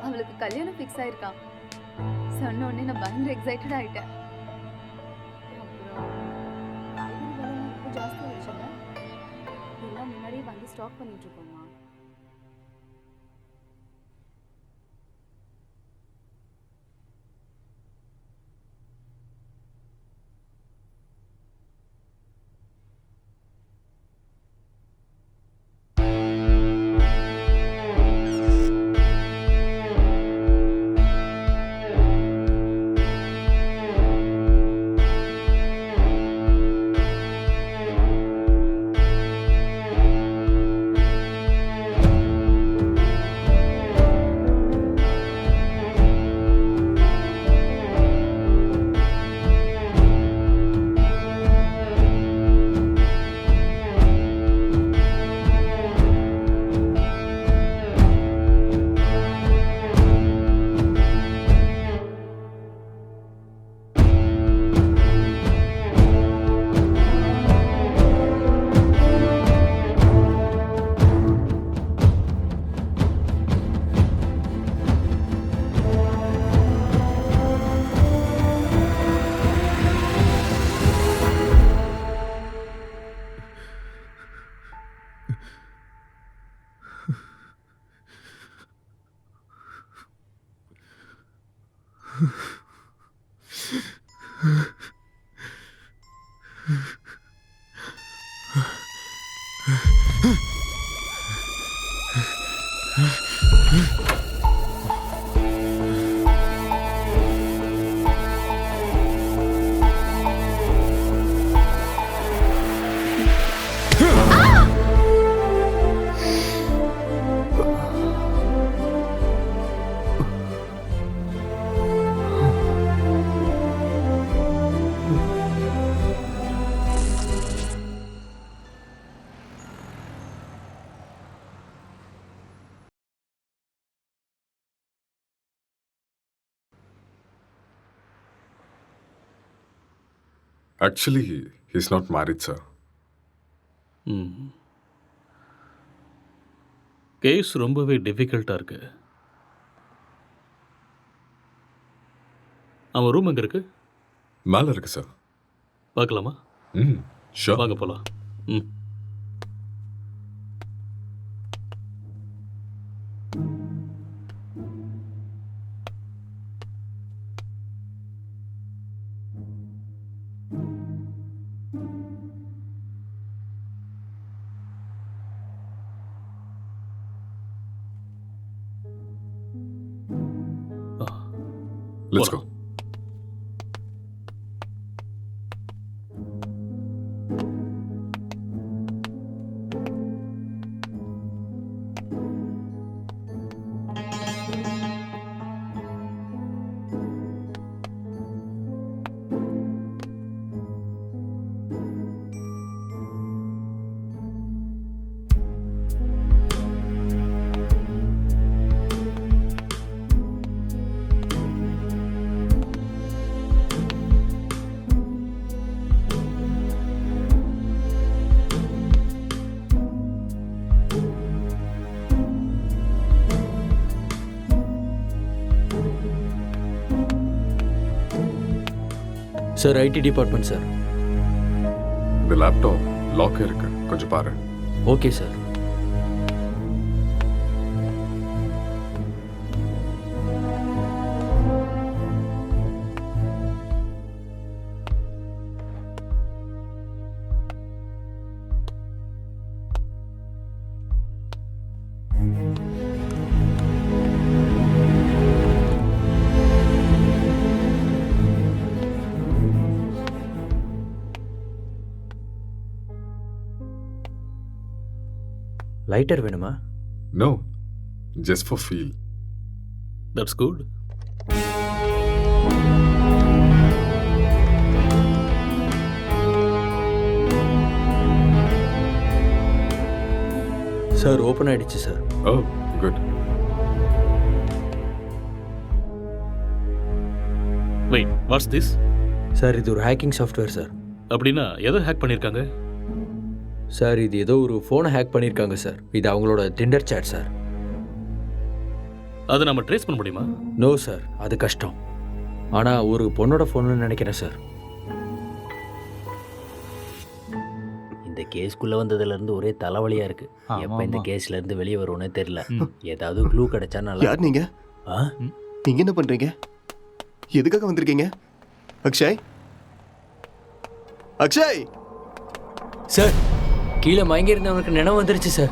அவளுக்கு கல்யாணம் ஃபிக்ஸ் ஆயிருக்கான். சொன்ன உடனே நான் பயங்கர எக்ஸைட்டட் ஆகிட்டேன். அப்புறம் காய்கறி விலைலாம் இப்போ ஜாஸ்தி ஆயிடுச்சுல்ல, இதெல்லாம் முன்னாடியே வாங்கி ஸ்டாக் பண்ணிட்டு இருக்கோம்மா. Actually he's not married sir. Case ரொம்பவே டிஃபிகல்ட்டாக இருக்கு. அவன் ரூம் எங்கே இருக்கு? மேலே இருக்கு சார். பார்க்கலாமா? ஷோர். வாங்க போகலாம். Let's go. Sir IT department sir. இந்த லேப்டாப் லாக் இருக்கு, கொஞ்சம் பாரு. Okay sir. லைட்டர் வேணுமா? No, just for feel. That's good. Sir open ஆயிடுச்சு sir. Oh, good. Wait, what's this? Sir இது ஒரு ஹேக்கிங் சாஃப்ட்வேர் சார். அப்படின்னா எதை ஹேக் பண்ணியிருக்காங்க? சார் இது ஏதோ ஒரு ஃபோனை ஹேக் பண்ணியிருக்காங்க சார். இது அவங்களோட டிண்டர் சேட் சார். அதை நம்ம ட்ரேஸ் பண்ண முடியுமா? நோ சார், அது கஷ்டம். ஆனால் ஒரு பொண்ணோட ஃபோன்னு நினைக்கிறேன் சார். இந்த கேஸ்க்குள்ளே வந்ததுலேருந்து ஒரே தலைவலியாக இருக்குது. எப்போ இந்த கேஸ்லேருந்து வெளியே வருவோன்னே தெரில. ஏதாவது க்ளூ கிடைச்சா நல்லா. யார் நீங்க? நீங்க என்ன பண்றீங்க? எதுக்காக வந்திருக்கீங்க? அக்ஷய், அக்ஷய் சார், கீழே மயங்கி இருந்தவனுக்கு நினைவு வந்துருச்சு சார்.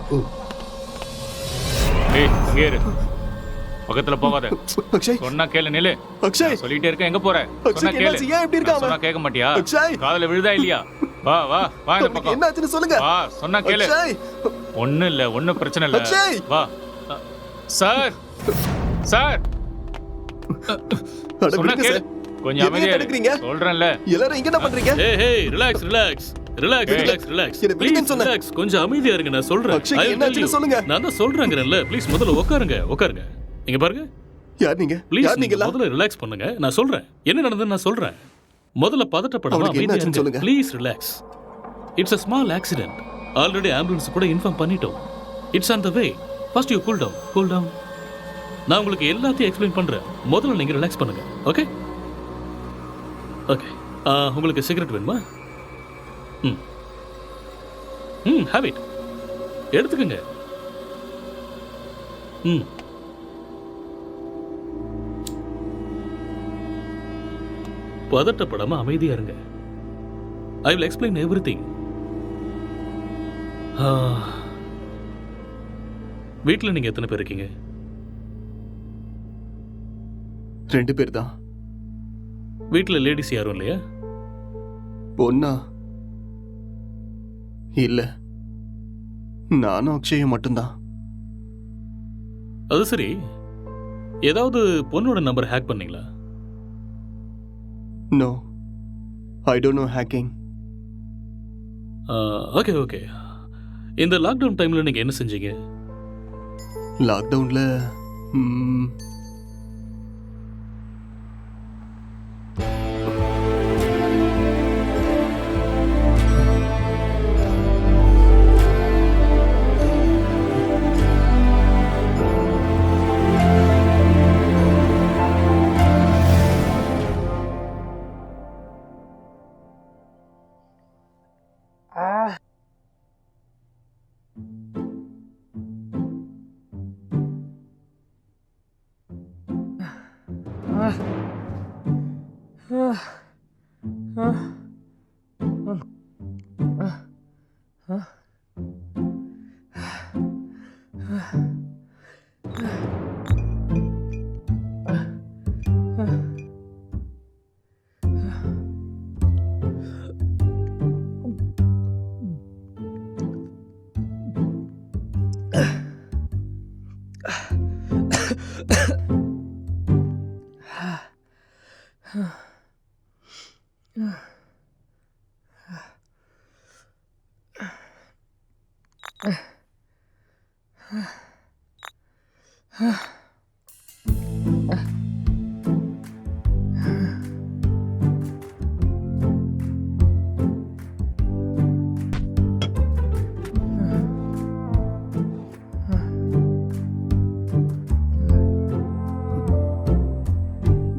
ஏய் இங்கே இரு, பக்கத்துல போகாத. அக்ஷய் சொன்னா கேளு. நில்லு. அக்ஷய் சொல்லிட்டே இருக்க, எங்க போற? சொன்னா அக்ஷய் கேளு. என்னாச்சு? ஏன் இப்படி இருக்காம? சொன்னா கேட்க மாட்டியா? அக்ஷய் காதுல விழுதா இல்லையா? வா வா வா இந்த பக்கம். என்னாச்சுன்னு சொல்லுங்க. வா, சொன்னா கேளு. அக்ஷய் ஒண்ணும் இல்ல, ஒண்ணும் பிரச்சனை இல்ல. அக்ஷய் வா. சார் சார் அட சொன்னா விடுங்க கேளு. சார். கொஞ்சம் எதையும் அமைதியா தடுக்கிறீங்க? இரு. சொல்றேன்ல. எல்லாரும் இங்க என்ன பண்றீங்க? ஏய் relax relax relax relax relax. என்ன விடுங்கன்னு சொன்னேன். ரிலாக்ஸ், கொஞ்சம் அமைதியா இருங்க, நான் சொல்றேன். அக்ஷய், I will என்னாச்சுன்னு tell you. சொல்லுங்க. நான் தான் சொல்றேங்கறேன்ல, ப்ளீஸ் முதல்ல உட்காருங்க உட்காருங்க. இங்க பாருங்க. யார் நீங்க? ப்ளீஸ் யார் நீங்க? முதல்ல ரிலாக்ஸ் பண்ணுங்க, நான் சொல்றேன். என்ன நடந்ததுன்னு நான் சொல்றேன். முதல்ல பதட்டப்படாம அவனுக்கு அமைதியா என்னாச்சுன்னு இருங்க. சொல்லுங்க. Please relax. It's a small accident. Already ambulance கூட இன்ஃபார்ம் பண்ணிட்டோம். It's on the way. First you cool down. Cool down. நான் உங்களுக்கு எல்லாத்தையும் எக்ஸ்பிளைன் பண்றேன். முதல்ல நீங்க ரிலாக்ஸ் பண்ணுங்க. Okay okay. உங்களுக்கு சிகரெட் வேணுமா? Have it. எடுத்துக்கங்க. பதட்டப்படாம அமைதியா இருங்க. I will explain everything. வீட்டில் நீங்க எத்தனை பேர் இருக்கீங்க? 2 பேர் தான். வீட்டில் லேடிஸ் யாரும் இல்லையா? பொண்ணா? இல்ல, நானும் அக்ஷயும் மட்டும்தான். அது சரி, ஏதாவது பொண்ணோட நம்பர் ஹேக் பண்ணீங்களா? No, I don't know hacking. Okay okay. இந்த லாக்டவுன் டைம்ல நீங்க என்ன செஞ்சீங்க? லாக்டவுன்ல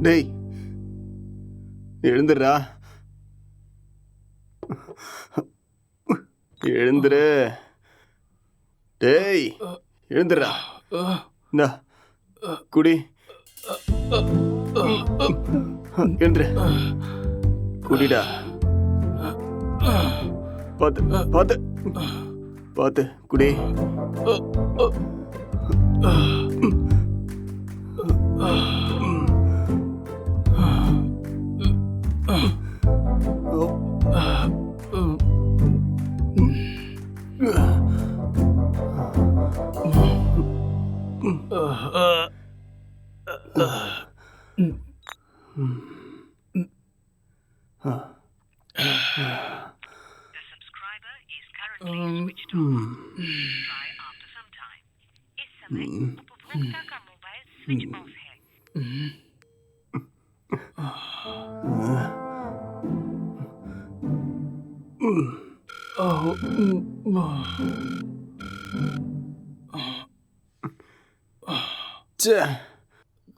டேய், எழுந்துடுறா, எழுந்துரு. டேய், எழுந்துடுறா. இந்தா குடி. எழுந்துரு, குடிடா. பார்த்து பார்த்து பார்த்து குடி.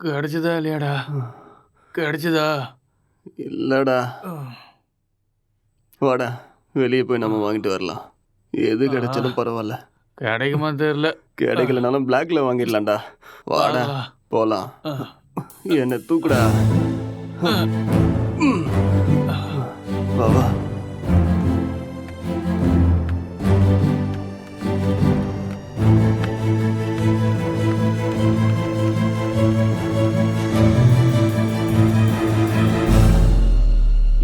கிடைச்சதா இல்லையாடா? கிடைச்சதா? இல்லடா. வாடா, வெளியே போய் நம்ம வாங்கிட்டு வரலாம். எது கிடைச்சாலும் பரவாயில்ல. கிடைக்குமா தெரியல. கிடைக்கலனாலும் பிளாக்ல வாங்கிடலாம்டா. வாடா போலாம். என்ன தூக்குடா. வா வா.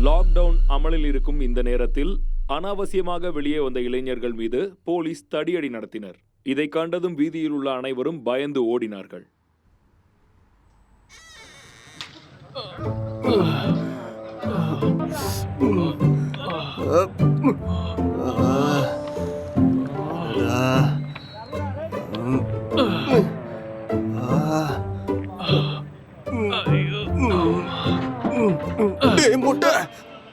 லாக்டவுன் அமலில் இருக்கும் இந்த நேரத்தில் அனாவசியமாக வெளியே வந்த இளைஞர்கள் மீது போலீஸ் தடியடி நடத்தினர். இதை கண்டதும் வீதியில் உள்ள அனைவரும் பயந்து ஓடினார்கள். முட்டை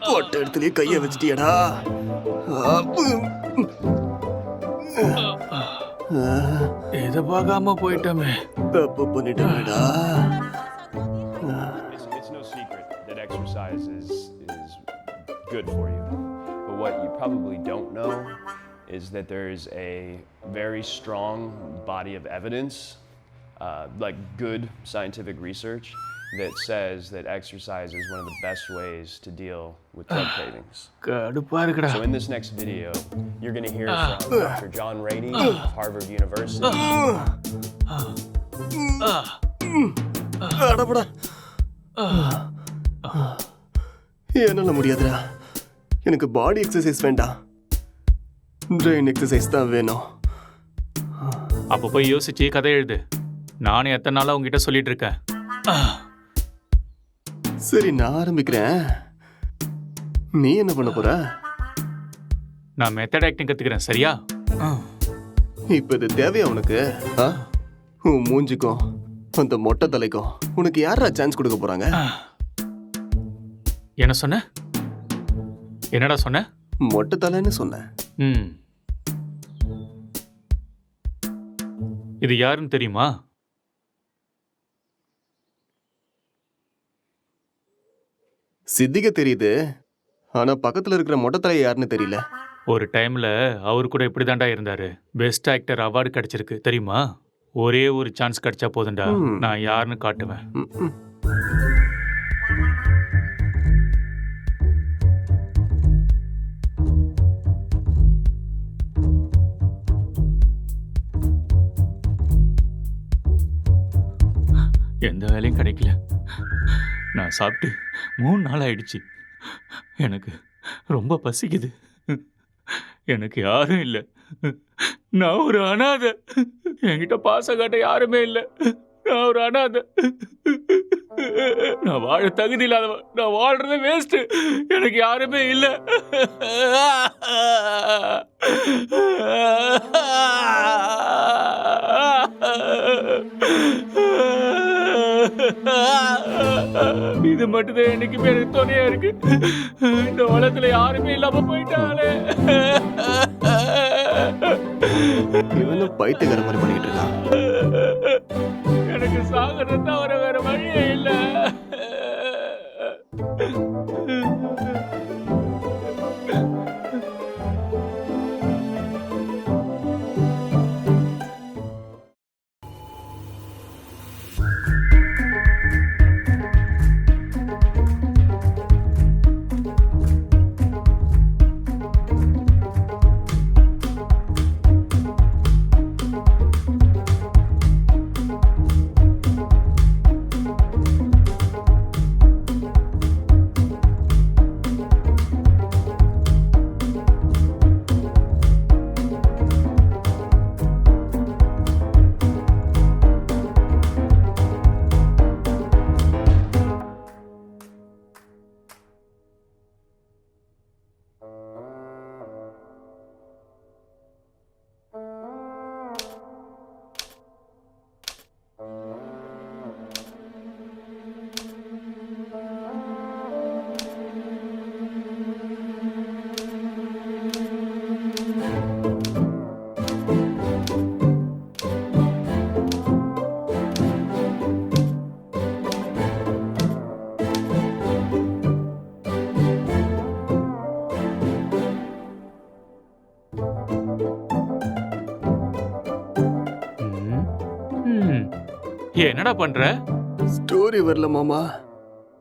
போட்ட இடத்துலயே கைய வச்சிட்டியடா. இதை பார்க்காம போயிட்டோமே. தப்பு பண்ணிட்டேடா. It's no secret that exercise is good for you. But what you probably don't know is that there is a very strong body of evidence, like good scientific research, that says that exercise is one of the best ways to deal with drug cravings. கடுப்பா இருக்குடா. So in this next video, you're going to hear from Dr. John Rady of Harvard University. அடபடா. என்னால முடியாதுடா. எனக்கு பாடி exercise வேண்டாம், brain exercise தான் வேணும். அப்போ போய் யோசிச்சு கதை எழுது. நானும் எத்தனை நாளா உங்ககிட்ட சொல்லிட்டு இருக்கேன். சரி, நான் ஆரம்பிக்கிறேன். நீ என்ன பண்ண போற? நான் மெத்தட் ஆக்டிங் கத்துக்கிறேன், சரியா? இப்ப இது தேவையா உனக்கு? உன் மூஞ்சிக்கும் அந்த மொட்டை தலைக்கும் உனக்கு யாரா சான்ஸ் கொடுக்க போறாங்க? என்ன சொன்ன? என்னடா சொன்ன? மொட்டை தலைன்னு சொன்ன. இது யாருன்னு தெரியுமா? சித்திக தெரியுது, ஆனா பக்கத்துல இருக்கிற மொட்டை தலை யாருன்னு தெரியல. ஒரு டைம்ல அவர் கூட இப்படிதான்டா இருந்தாரு. பெஸ்ட் ஆக்டர் அவார்டு கிடைச்சிருக்கு தெரியுமா? ஒரே ஒரு சான்ஸ் கிடைச்சா போதும்டா, நான் யாருன்னு காட்டுவேன். எந்த வேலையும் கிடைக்கல. நான் சாப்பிட்டு 3 நாள் ஆயிடுச்சு. எனக்கு ரொம்ப பசிக்குது. எனக்கு யாரும் இல்லை. நான் ஒரு அனாதை. என்கிட்ட பாசம் காட்ட யாருமே இல்லை. நான் ஒரு அனாதை. நான் வாழ தகுதி இல்லாதவன். நான் வாழ்றது வேஸ்ட். எனக்கு யாருமே இல்லை. இது மட்டும்தான் எனக்கு பேரு துணையா இருக்கு. இந்த உலகத்துல யாருமே இல்லாம போயிட்டாலே. இவனும் பைத்தியக்கார மாதிரி பண்ணிட்டு இருக்கான். எனக்கு சாகிறது தவிர வேற வழியே இல்லை. என்னடா பண்ற? ஸ்டோரி வரல மாமா.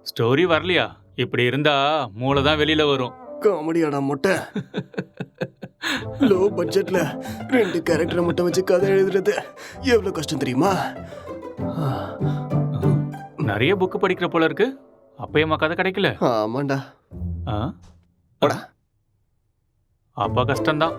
ஸ்டோரி வரலையா? இப்படி இருந்தா மூளை தான் வெளியில வரும். காமெடியாடா மொட்டை. லோ பட்ஜெட்ல 2 கேரக்டரை மட்டும் வச்சு கதை எழுதுறது எவ்வளவு கஷ்டம் தெரியுமா? நிறைய புக் படிக்கிற போல இருக்கு. அப்பயமா கதை கிடைக்கல? ஆமாண்டா. அப்ப கஷ்டம்தான்.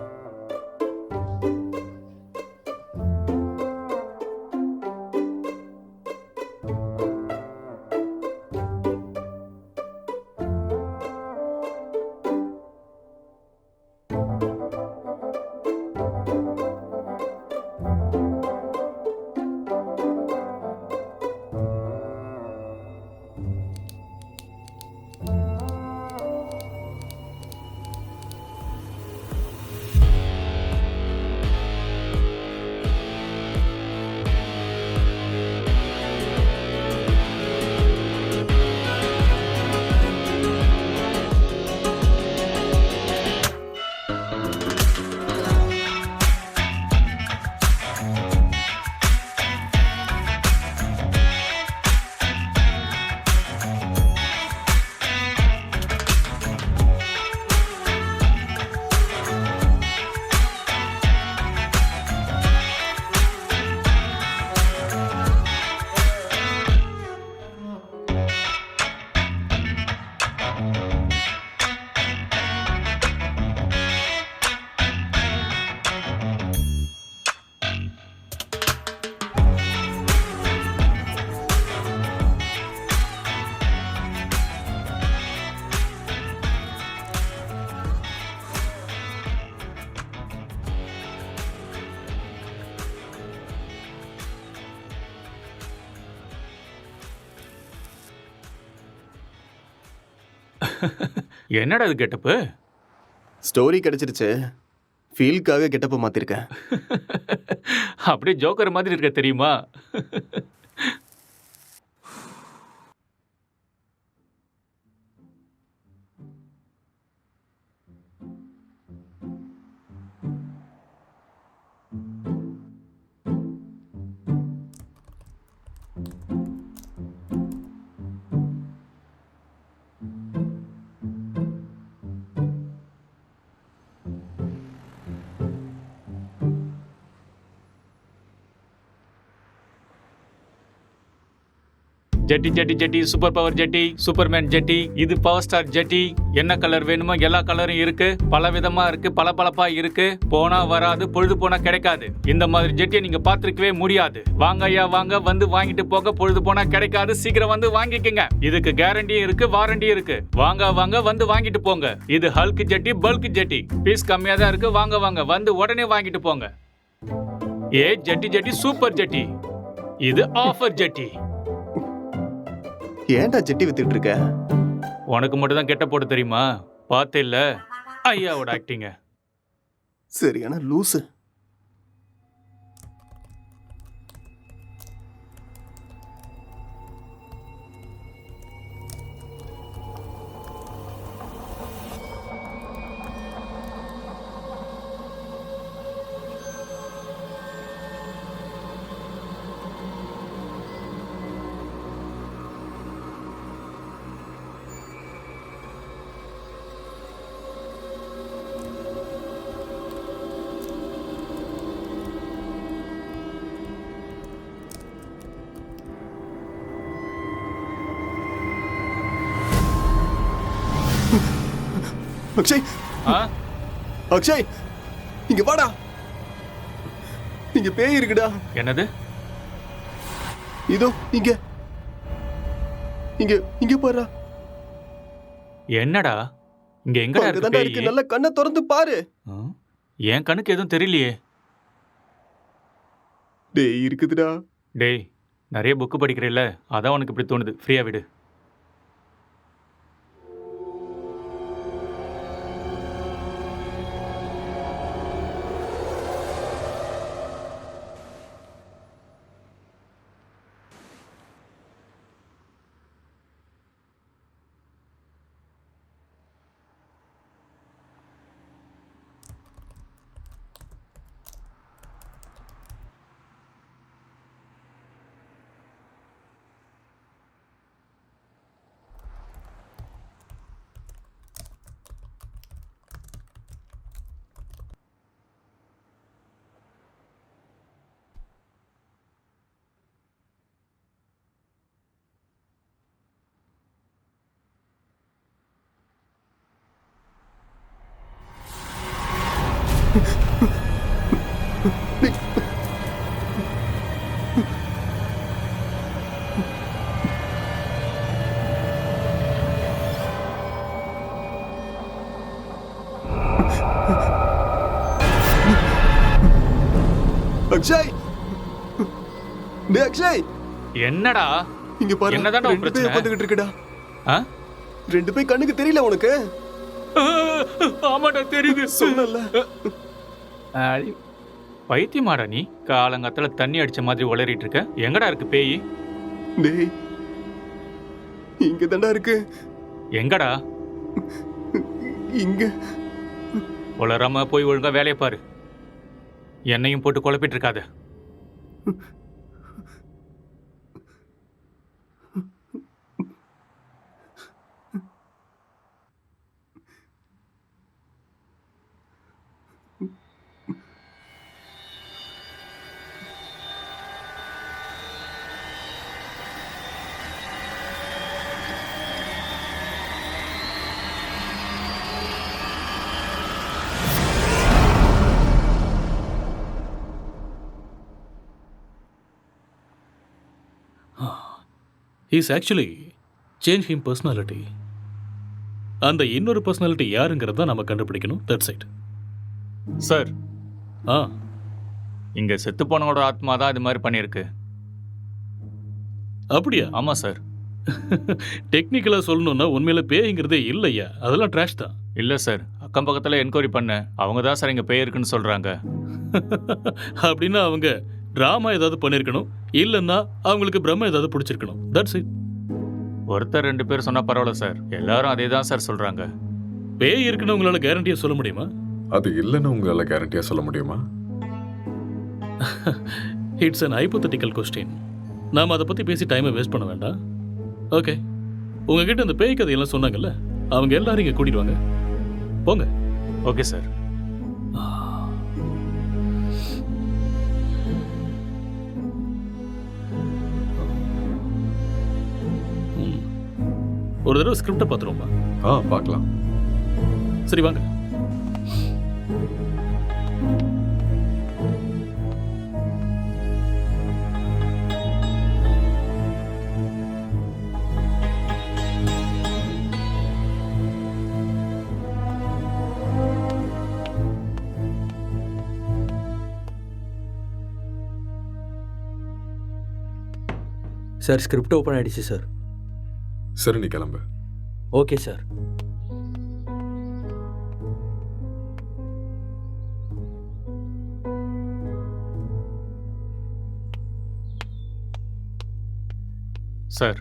என்னடா இது கெட்டப்பு? ஸ்டோரி கிடைச்சிருச்சு, ஃபீல்க்காக கெட்டப்ப மாத்திருக்கேன். அப்படியே ஜோக்கர் மாதிரி இருக்க தெரியுமா? ஜெட்டி ஜெட்டி ஜெட்டி, சூப்பர் பவர் ஜெட்டி, சூப்பர்மேன் ஜெட்டி, இது பவர் ஸ்டார் ஜெட்டி. என்ன கலர் வேணுமோ எல்லா கலரும் இருக்கு, பல விதமா இருக்கு, பளபளப்பா இருக்கு. போனா வராது, பொழுது போனா கிடைக்காது. இந்த மாதிரி ஜெட்டியை நீங்க பார்த்திருக்கவே முடியாது. வாங்க ஐயா வாங்க, வந்து வாங்கிட்டு போக. பொழுது போனா கிடைக்காது, சீக்கிரம் வந்து வாங்கிக்கங்க. இதுக்கு கேரண்டியும் இருக்கு, வாரண்டியும் இருக்கு. வாங்க வாங்க, வந்து வாங்கிட்டு போங்க. இது ஹல்க் ஜெட்டி, பல்க் ஜெட்டி. பீஸ் கம்மியா தான் இருக்கு. வாங்க வாங்க, வந்து உடனே வாங்கிட்டு போங்க. ஏ ஜெட்டி ஜெட்டி, சூப்பர் ஜெட்டி. இது ஆஃபர் ஜெட்டி. ஏன்டா ஜெட்டி வித்துட்டு இருக்க? உனக்கு மட்டும் தான் கெட்ட போட தெரியுமா? பார்த்தே இல்ல ஐயாவோட ஆக்டிங்க. சரியான லூசு. அக்ஷய், அக்ஷய், இங்க வாடா. இங்க பேய் இருக்குடா. என்னது? இதோ இங்க இங்க இங்க பாரு. என்னடா இங்க எங்கடா இருக்கு? இருக்கு? நல்ல கண்ணை திறந்து பாரு. என் கண்ணுக்கு எதுவும் தெரியலையே. டேய் இருக்குதுடா. டேய் நிறைய புக்கு படிக்கிறேல்ல, அதான் உனக்கு இப்படி தோணுது. ஃப்ரீயா விடு. அக்ஷய், டேய் அக்ஷய், என்னடா இங்க பாரு. என்னடா ரெண்டு பேய் உட்கார்ந்துகிட்டு இருக்குடா. ரெண்டு பேய் கண்ணுக்கு தெரியல உனக்கு? ஆமாடா தெரியுது. சொன்னல. பைத்தியமாடா நீ? காலங்காத்துல தண்ணி அடிச்ச மாதிரி உளறிட்டு இருக்க. எங்கடா இருக்கு பேய்? டேய் இங்க தான்டா இருக்கு. எங்கடா? இங்க. உளராம போய் ஒழுங்கா வேலையை பாரு. என்னையும் போட்டு குழப்பிட்டு இருக்காத. He's actually changed him personality. அந்த இன்னொரு பர்சனாலிட்டி யாருங்கிறத நம்ம கண்டுபிடிக்கணும். That's it. சார், இங்க செத்து போனவோட ஆத்மா தான் இது மாதிரி பண்ணியிருக்கு. அப்படியா? ஆமா சார். டெக்னிக்கலாக சொல்லணும்னா உண்மையில பேய்ங்கிறதே இல்லையா, அதெல்லாம் ட்ராஷ் தான். இல்லை சார், அக்கம் பக்கத்தில் என்கொயரி பண்ணேன். அவங்க தான் சார் இங்கே பேய் இருக்குன்னு சொல்கிறாங்க. அப்படின்னா அவங்க ட்ராமா ஏதாவது பண்ணியிருக்கணும், இல்லைன்னா அவங்களுக்கு பிரம்ம ஏதாவது பிடிச்சிருக்கணும். That's it. ஒருத்தர் 2 பேர் சொன்னால் பரவாயில்ல சார், எல்லாரும் அதே தான் சார் சொல்கிறாங்க. பேய் இருக்குன்னு உங்களால் கேரண்டியாக சொல்ல முடியுமா? அது இல்லைன்னு உங்களால் கேரண்டியாக சொல்ல முடியுமா? It's an hypothetical question. நாம் அதை பற்றி பேசி டைமை வேஸ்ட் பண்ண வேண்டாம். ஓகே, உங்ககிட்ட அந்த பேய் கதையெல்லாம் சொன்னாங்கல்ல, அவங்க எல்லாரும் இங்கே கூட்டிட்டு வாங்க. போங்க. Okay sir. ஒரு தடவை ஸ்கிரிப்டை பார்த்துருவோமா? பார்க்கலாம். சரி வாங்க. சார் ஸ்கிரிப்ட் ஓப்பன் ஆயிடுச்சு சார். சரி, நீ கிளம்பு. Okay sir. சார்,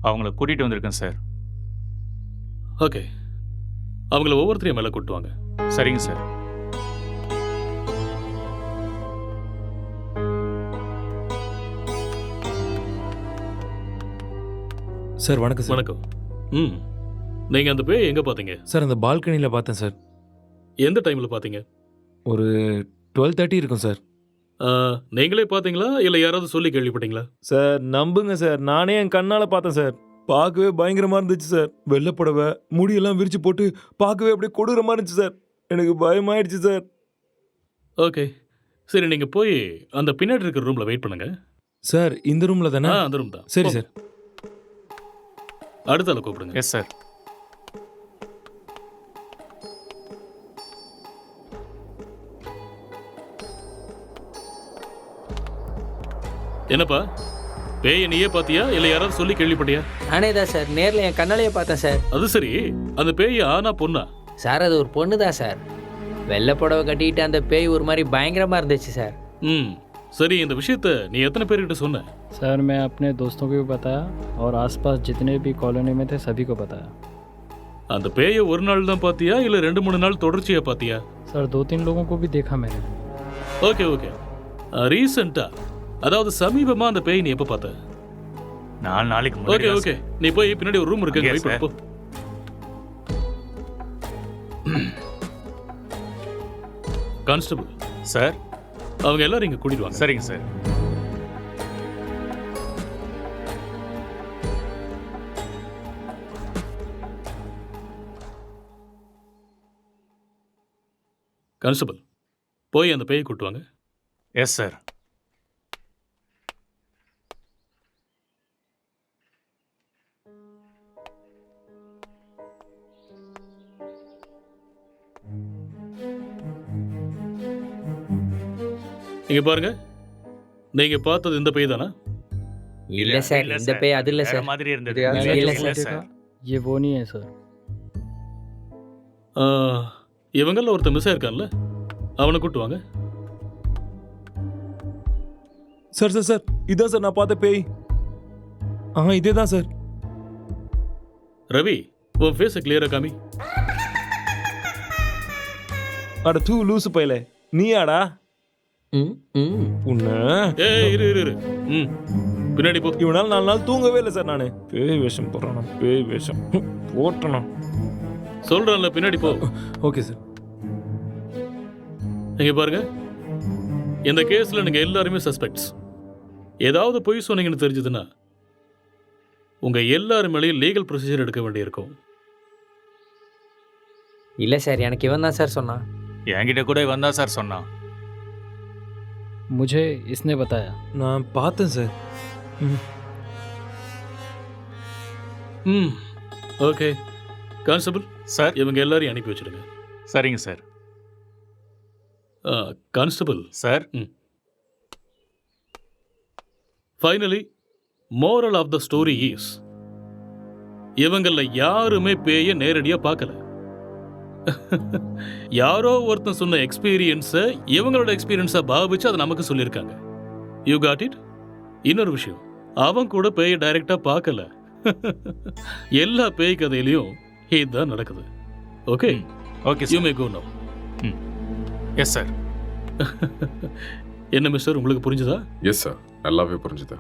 அவங்கள கூட்டிகிட்டு வந்திருக்கேன் சார். ஓகே, அவங்கள ஒவ்வொருத்தரையும் மேலே கூட்டு வாங்க. சரிங்க சார். சார் வணக்கம் சார். வணக்கம். நீங்கள் அந்த பேய் எங்கே பார்த்தீங்க? சார் அந்த பால்கனியில் பார்த்தேன் சார். எந்த டைமில் பார்த்தீங்க? ஒரு 12:30 இருக்கும் சார். நீங்களே பார்த்தீங்களா இல்லை யாராவது சொல்லி கேள்விப்பட்டீங்களா? சார் நம்புங்க சார், நானே என் கண்ணால் பார்த்தேன் சார். பார்க்கவே பயங்கரமாக இருந்துச்சு சார். வெள்ளைப்புடவை முடியெல்லாம் விரிச்சு போட்டு பார்க்கவே அப்படியே கொடூரமாக இருந்துச்சு சார். எனக்கு பயமாயிடுச்சு சார். ஓகே, சரி, நீங்கள் போய் அந்த பின்னாடி இருக்கிற ரூமில் வெயிட் பண்ணுங்க. சார் இந்த ரூமில் தானே? அந்த ரூம் தான். சரி சார். அடுத்த ஆளை கூப்பிடுங்க. Yes sir. என்னப்பா, பேயை நீயே பார்த்தியா இல்லை யாராவது சொல்லி கேள்விப்பட்டியா? நானே தான் சார், நேரில் என் கண்ணாலேயே பார்த்தேன் சார். அது சரி, அந்த பேய் ஆனா பொண்ணா? சார் அது ஒரு பொண்ணு தான் சார். வெள்ளை புடவை கட்டிட்டு அந்த பேய் ஒரு மாதிரி பயங்கரமாக இருந்துச்சு சார். சரி, இந்த விஷயத்த நீ எத்தனை பேர்கிட்ட சொன்ன? सर मैं अपने दोस्तों को भी बताया और आसपास जितने भी कॉलोनी में थे सभी को बताया. அந்த பேயை ஒரு நாள் தான் பார்த்தியா இல்லை 2-3 நாள் தொடர்ச்சியா பார்த்தியா? सर 2-3 लोगों को भी देखा मैंने. ஓகே ஓகே, ரீசெண்டா, அதாவது சமீபமா அந்த பேய் நீ எப்போ பார்த்த? 4 நாளைக்கு முன்னாடி. ஓகே ஓகே, நீ போய் பின்னாடி ஒரு ரூம் இருக்கு, வெயிட் பண்ணு போ. கான்ஸ்டபிள் சார், அவங்க எல்லாரும் இங்கே கூட்டிட்டு வாங்க. சரிங்க சார். கான்ஸ்டபிள், போய் அந்த பேயை கூட்டு வாங்க. Yes sir. இங்க பாருங்க, நீங்க பார்த்தது இந்த பேய் தானா? இல்லை சார், இந்த பேய் அது இல்லை சார். மாதிரி இருந்தது. இல்லை देखा ये वो नहीं है सर. இவங்கள ஒருத்தர் மிஸ் ஆயிருக்கான்ல, அவனை கூட்டு வாங்க. சார் சார் சார், இதான் சார் நான் பார்த்த பேய். இதே தான் சார். ரவி, உன் ஃபேஸை கிளியரா காமி. அட தூ லூசு பையலே, நீயாடா? உன்ன இரு இரு இரு. பின்னாடி போ. இவனால 4 நாள் தூங்கவே இல்லை சார். நான் பேய் வேஷம் போடுறான், பேய் வேஷம் போட்டனா சொல்றேன்ல, பின்னாடி போ. Okay sir. இங்க பாருங்க, இந்த கேஸ்ல நீங்க எல்லாருமே சஸ்பெக்ட்ஸ். ஏதாவது பொய் சொன்னீங்கன்னு தெரிஞ்சதுன்னா உங்க எல்லாரும் மேலேயும் லீகல் ப்ரொசீஜர் எடுக்க வேண்டியிருக்கும். இல்லை சார், எனக்கு இவன் தான் சார் சொன்னான். என்கிட்ட கூட இவன் தான் சார் சொன்னான். मुझे इसने बताया. நான் பார்த்தேன் சார். ஓகே கான்ஸ்டபிள் சார், இவங்க எல்லாரையும் அனுப்பி வச்சிடுங்க. சரிங்க sir. Constable sir, finally moral of the story is இவங்கள யாருமே பேய நேரடியா பார்க்கல. யாரோ ஒருத்தன் சொன்ன எக்ஸ்பீரியன்ஸை இவங்களோட எக்ஸ்பீரியன்ஸை பாவிச்சு அதை நமக்கு சொல்லியிருக்காங்க. You got it? இன்னொரு விஷயம், அவன் கூட பேயை டைரக்டா பார்க்கல. எல்லா பேய் கதையிலையும் இதுதான் நடக்குது. Okay okay you may go now. Yes sir. என்ன மிஸ்டர், உங்களுக்கு புரிஞ்சுதா? எஸ் சார், நல்லாவே புரிஞ்சுது.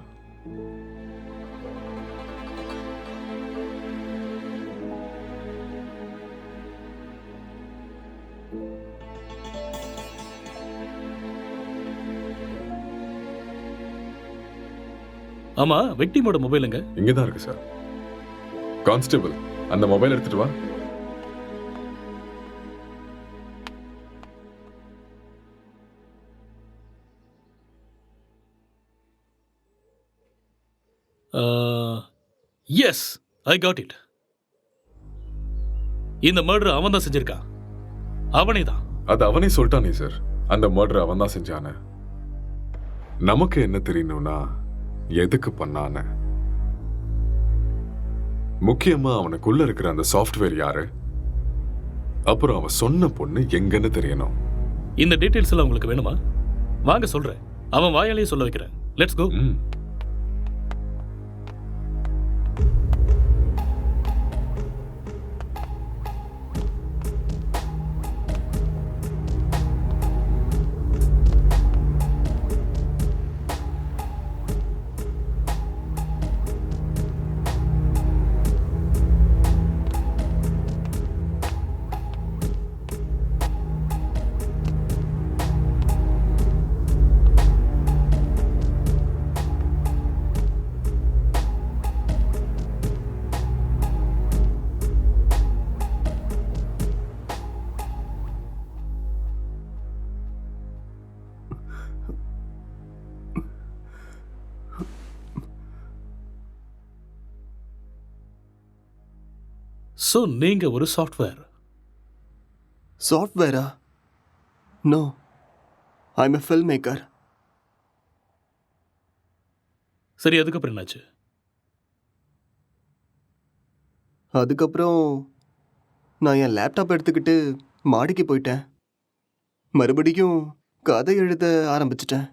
ஆமா, விக்டிமோட மொபைலுங்க? இங்கே தான் இருக்கு சார். கான்ஸ்டபிள், அந்த மொபைல் எடுத்துட்டு வா. Yes, I got it. இந்த மர்டர் அவன் தான் செஞ்சிருக்கான். அவனே தான். அது அவனே சொல்லிட்டானே சார், அந்த மர்டர் அவன் தான் செஞ்சான. நமக்கு என்ன தெரியணும்னா எதுக்கு பண்ணான, முக்கியமா அவனுக்குள்ள இருக்கிற அந்த சாஃப்ட்வேர் யாரு, அப்புறம் அவன் சொன்ன பொண்ணு எங்கன்னு தெரியணும். இந்த டீடைல்ஸ் எல்லாம் உங்களுக்கு வேணுமா? வாங்க சொல்றேன். அவன் வாயாலேயே சொல்ல வைக்கிறேன். Let's go. ஸோ நீங்க ஒரு சாஃப்ட்வேர்? சாஃப்ட்வேரா? No, I am a film maker. சரி, அதுக்கப்புறம் என்னாச்சு? அதுக்கப்புறம் நான் என் லேப்டாப் எடுத்துக்கிட்டு மாடிக்கு போயிட்டேன். மறுபடியும் கதை எழுத ஆரம்பிச்சிட்டேன்.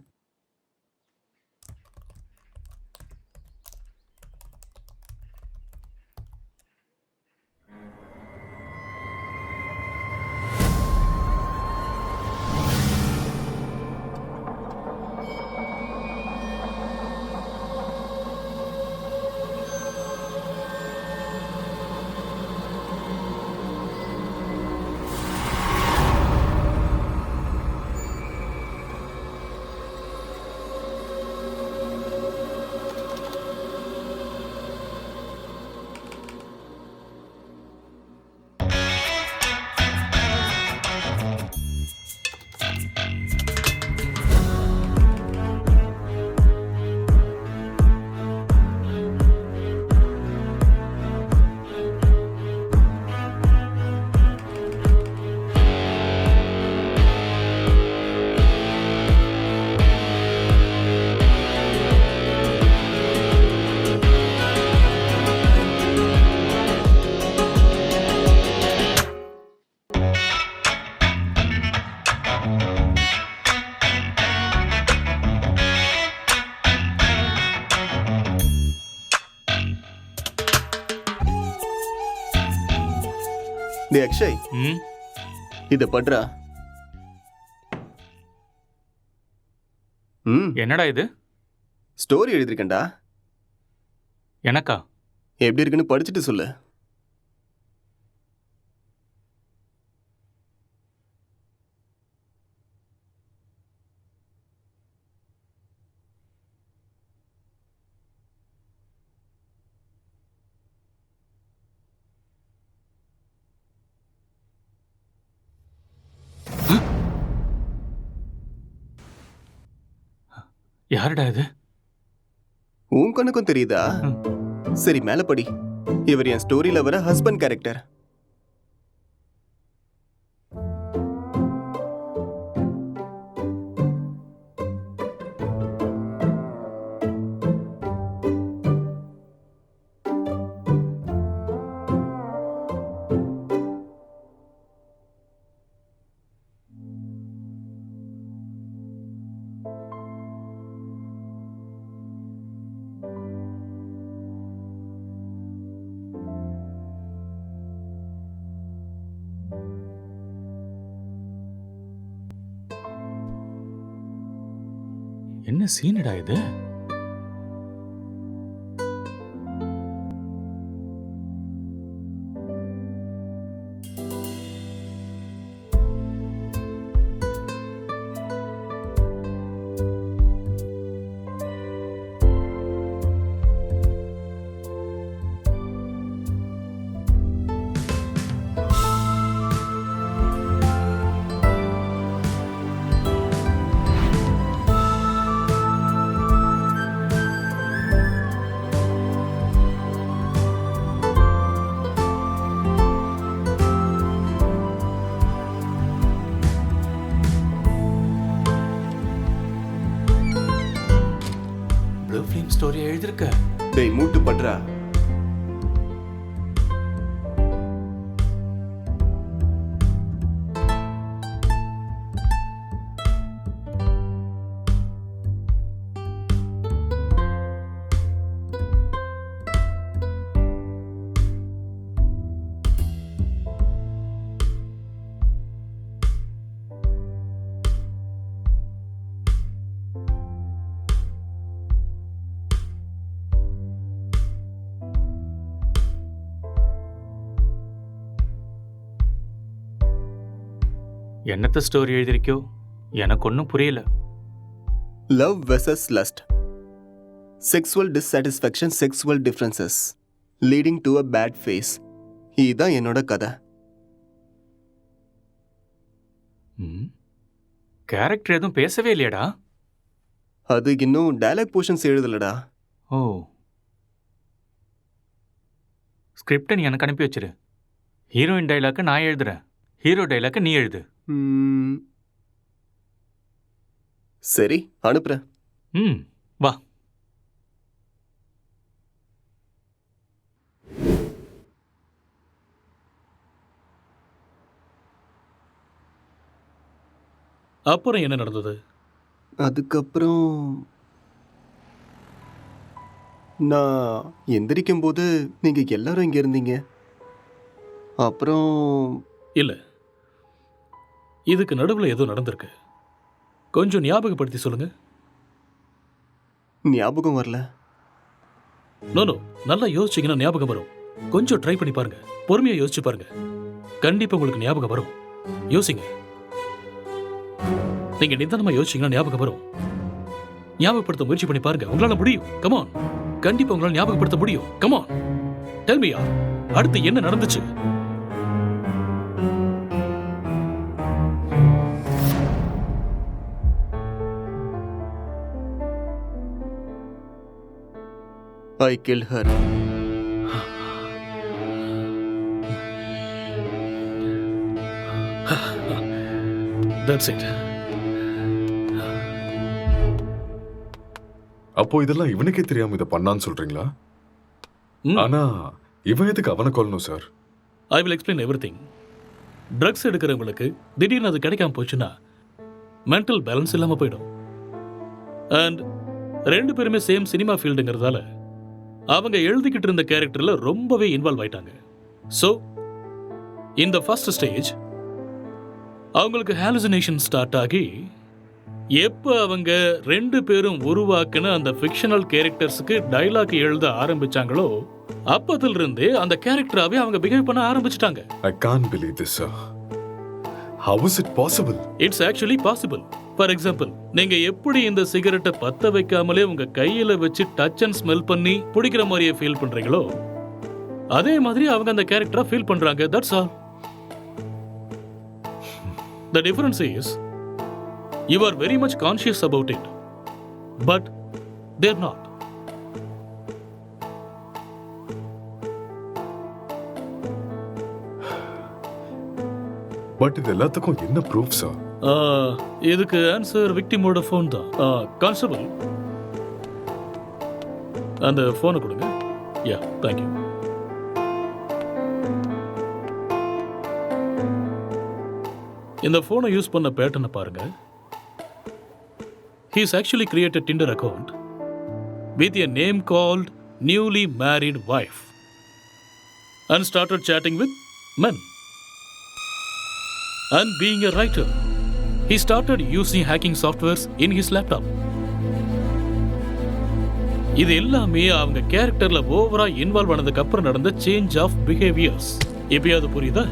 டே அக்ஷய், இத பண்றா. என்னடா இது? ஸ்டோரி எழுதிருக்கேன்டா. எனக்கா? எப்படி இருக்குன்னு படிச்சுட்டு சொல்லு. யாருடா இது? உன் கண்ணுக்கும் தெரியுதா? சரி, மேல படி. இவர் என் ஸ்டோரியில வர ஹஸ்பண்ட் கேரக்டர். என்ன சீனடா இது? ப்ளூ ஃபிலிம் ஸ்டோரி எழுதிருக்க? டேய் மூட்டு பண்றா. என்னத்த ஸ்டோரி எழுதிருக்கியோ எனக்கு ஒன்றும் புரியல. Love versus lust, sexual dissatisfaction, sexual differences leading to a bad phase. இதுதான் என்னோட கதை. கேரக்டர் எதுவும் பேசவே இல்லையாடா? அது இன்னும் டயலாக் போர்ஷன்ஸ் எழுதலடா. ஓ, ஸ்கிரிப்டை நீ எனக்கு அனுப்பி வச்சிரு. ஹீரோயின் டைலாக்கை நான் எழுதுறேன், ஹீரோ டைலாக்கை நீ எழுது. சரி, அனுப்புறேன். வா. அப்புறம் என்ன நடந்தது? அதுக்கப்புறம் நான் எந்திரிக்கும் போது நீங்க எல்லாரும் இங்க இருந்தீங்க. அப்புறம் இல்ல, இதுக்கு நடுவில் ஏதோ நடந்திருக்கு. கொஞ்சம் ஞாபகப்படுத்தி சொல்லுங்க. ஞாபகம் வரல. நோ, நல்லா யோசிச்சீங்கன்னா ஞாபகம் வரும். கொஞ்சம் ட்ரை பண்ணி பாருங்க, பொறுமையா யோசிச்சு பாருங்க. கண்டிப்பா உங்களுக்கு ஞாபகம் வரும். யோசிங்க. நீங்க நிதானமா யோசிச்சீங்கன்னா ஞாபகம் வரும். ஞாபகப்படுத்த முயற்சி பண்ணி பாருங்க, உங்களால முடியும். கமான், கண்டிப்பா உங்களால ஞாபகப்படுத்த முடியும். கமான், டெல் மீ, அடுத்து என்ன நடந்துச்சு? I killed her. That's it. அப்போ இதெல்லாம் இவனுக்கே தெரியாம இதை பண்ணான்னு சொல்றீங்களா? ஆனா இவன் எதுக்கு அவனை கொல்லணும் சார்? I will explain everything. Drugs எடுக்கிறவங்களுக்கு திடீர்னு அது கிடைக்காம போச்சுன்னா மென்டல் பேலன்ஸ் இல்லாம போயிடும். அண்ட் ரெண்டு பேருமே சேம் சினிமா ஃபீல்டுங்கிறதால அவங்க எழுதிக்கிட்டு இருந்த கேரக்டர்ல ரொம்பவே இன்வால்வ் ஆயிட்டாங்க. ஸோ இந்த ஃபர்ஸ்ட் ஸ்டேஜ் அவங்களுக்கு ஹாலுசினேஷன் ஸ்டார்ட் ஆகி எப்போ அவங்க ரெண்டு பேரும் உருவாக்குன அந்த ஃபிக்ஷனல் கேரக்டர்ஸுக்கு டைலாக் எழுத ஆரம்பிச்சாங்களோ அப்பதிலிருந்தே அந்த கேரக்டராகவே அவங்க பிஹேவ் பண்ண ஆரம்பிச்சிட்டாங்க. I can't believe this, sir. How is it possible? It's actually possible. For example, நீங்க எப்படி இந்த சிகரெட்டை பத்த வைக்காமலே உங்க கையில வச்சு டச் அண்ட் ஸ்மெல் பண்ணி பிடிக்கிற மாதிரியே ஃபீல் பண்றீங்களோ அதே மாதிரி அவங்க அந்த கேரக்டரா ஃபீல் பண்றாங்க. That's all. The difference is you are very much conscious about it, but they're not. But இது எல்லாத்துக்கும் என்ன ப்ரூஃப் சார்? இதுக்கு ஆன்சர் விக்டிமோட ஃபோன் தான். கான்ஸ்டபிள், அந்த ஃபோனை கொடுங்க. யா, தேங்க்யூ. இந்த ஃபோனை யூஸ் பண்ண பேட்டர்னை பாருங்க. He has actually created Tinder account with a name called newly married wife and started chatting with men. And being a writer, he started using hacking softwares in his laptop. இது எல்லாமே அவங்க கேரக்டர்ல ஓவரா involve ஆனதுக்கு அப்புறம் நடந்த change of behaviours. எப்பயாவது புரியுதா?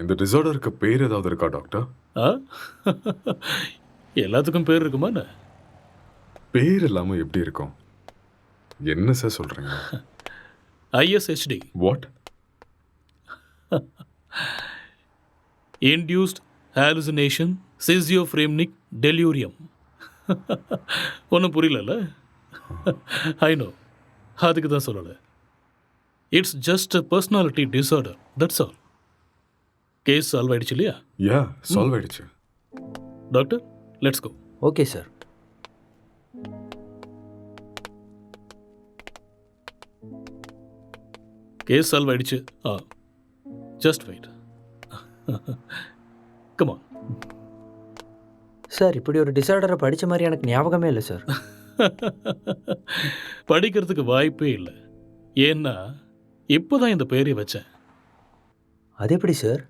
இந்த டிசார்டருக்கு பேர் ஏதாவது இருக்கா டாக்டர்? எல்லாத்துக்கும் பேர் இருக்குமா? பேர் இல்லாமல் எப்படி இருக்கும்? என்ன சார் சொல்கிறீங்க? ISHD. What? Induced hallucination schizophrenic delirium. ஒன்றும் புரியல. ஐ நோ, அதுக்கு தான் சொல்லலை. It's just a personality disorder, that's all. Case solve ஆயிடுச்சு இல்லையா? யா, சால்வ் ஆயிடுச்சு. Doctor, let's go. Okay sir. Case solve ஆயிடுச்சு. Just wait. Come on. Sir, இப்படி ஒரு டிசார்டரை படித்த மாதிரி எனக்கு ஞாபகமே இல்லை சார். படிக்கிறதுக்கு வாய்ப்பே இல்லை. ஏன்னா இப்போதான் இந்த பேரை வச்சேன். அது எப்படி சார்?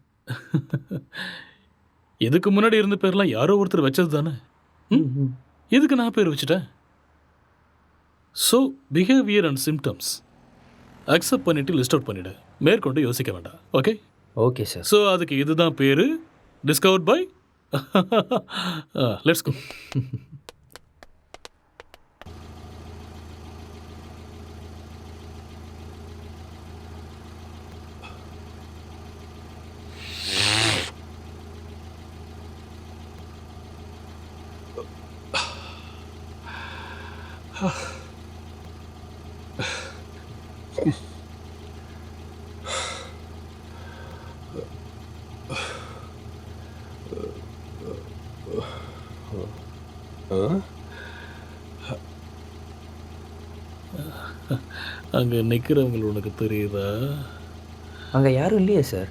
இதுக்கு முன்னாடி இருந்த பேர்லாம் யாரோ ஒருத்தர் வச்சது தானே. இதுக்கு நான் பேர் வச்சுட்டேன். So behaviour and symptoms accept பண்ணிட்டு லிஸ்ட் அவுட் பண்ணிவிடு. மேற்கொண்டு யோசிக்க வேண்டாம். ஓகே? Okay sir. ஸோ அதுக்கு இதுதான் பேர். Discovered by. Let's go. அங்கே நிற்கிறவங்க உனக்கு தெரியுதா? அங்கே யாரும் இல்லையே சார்.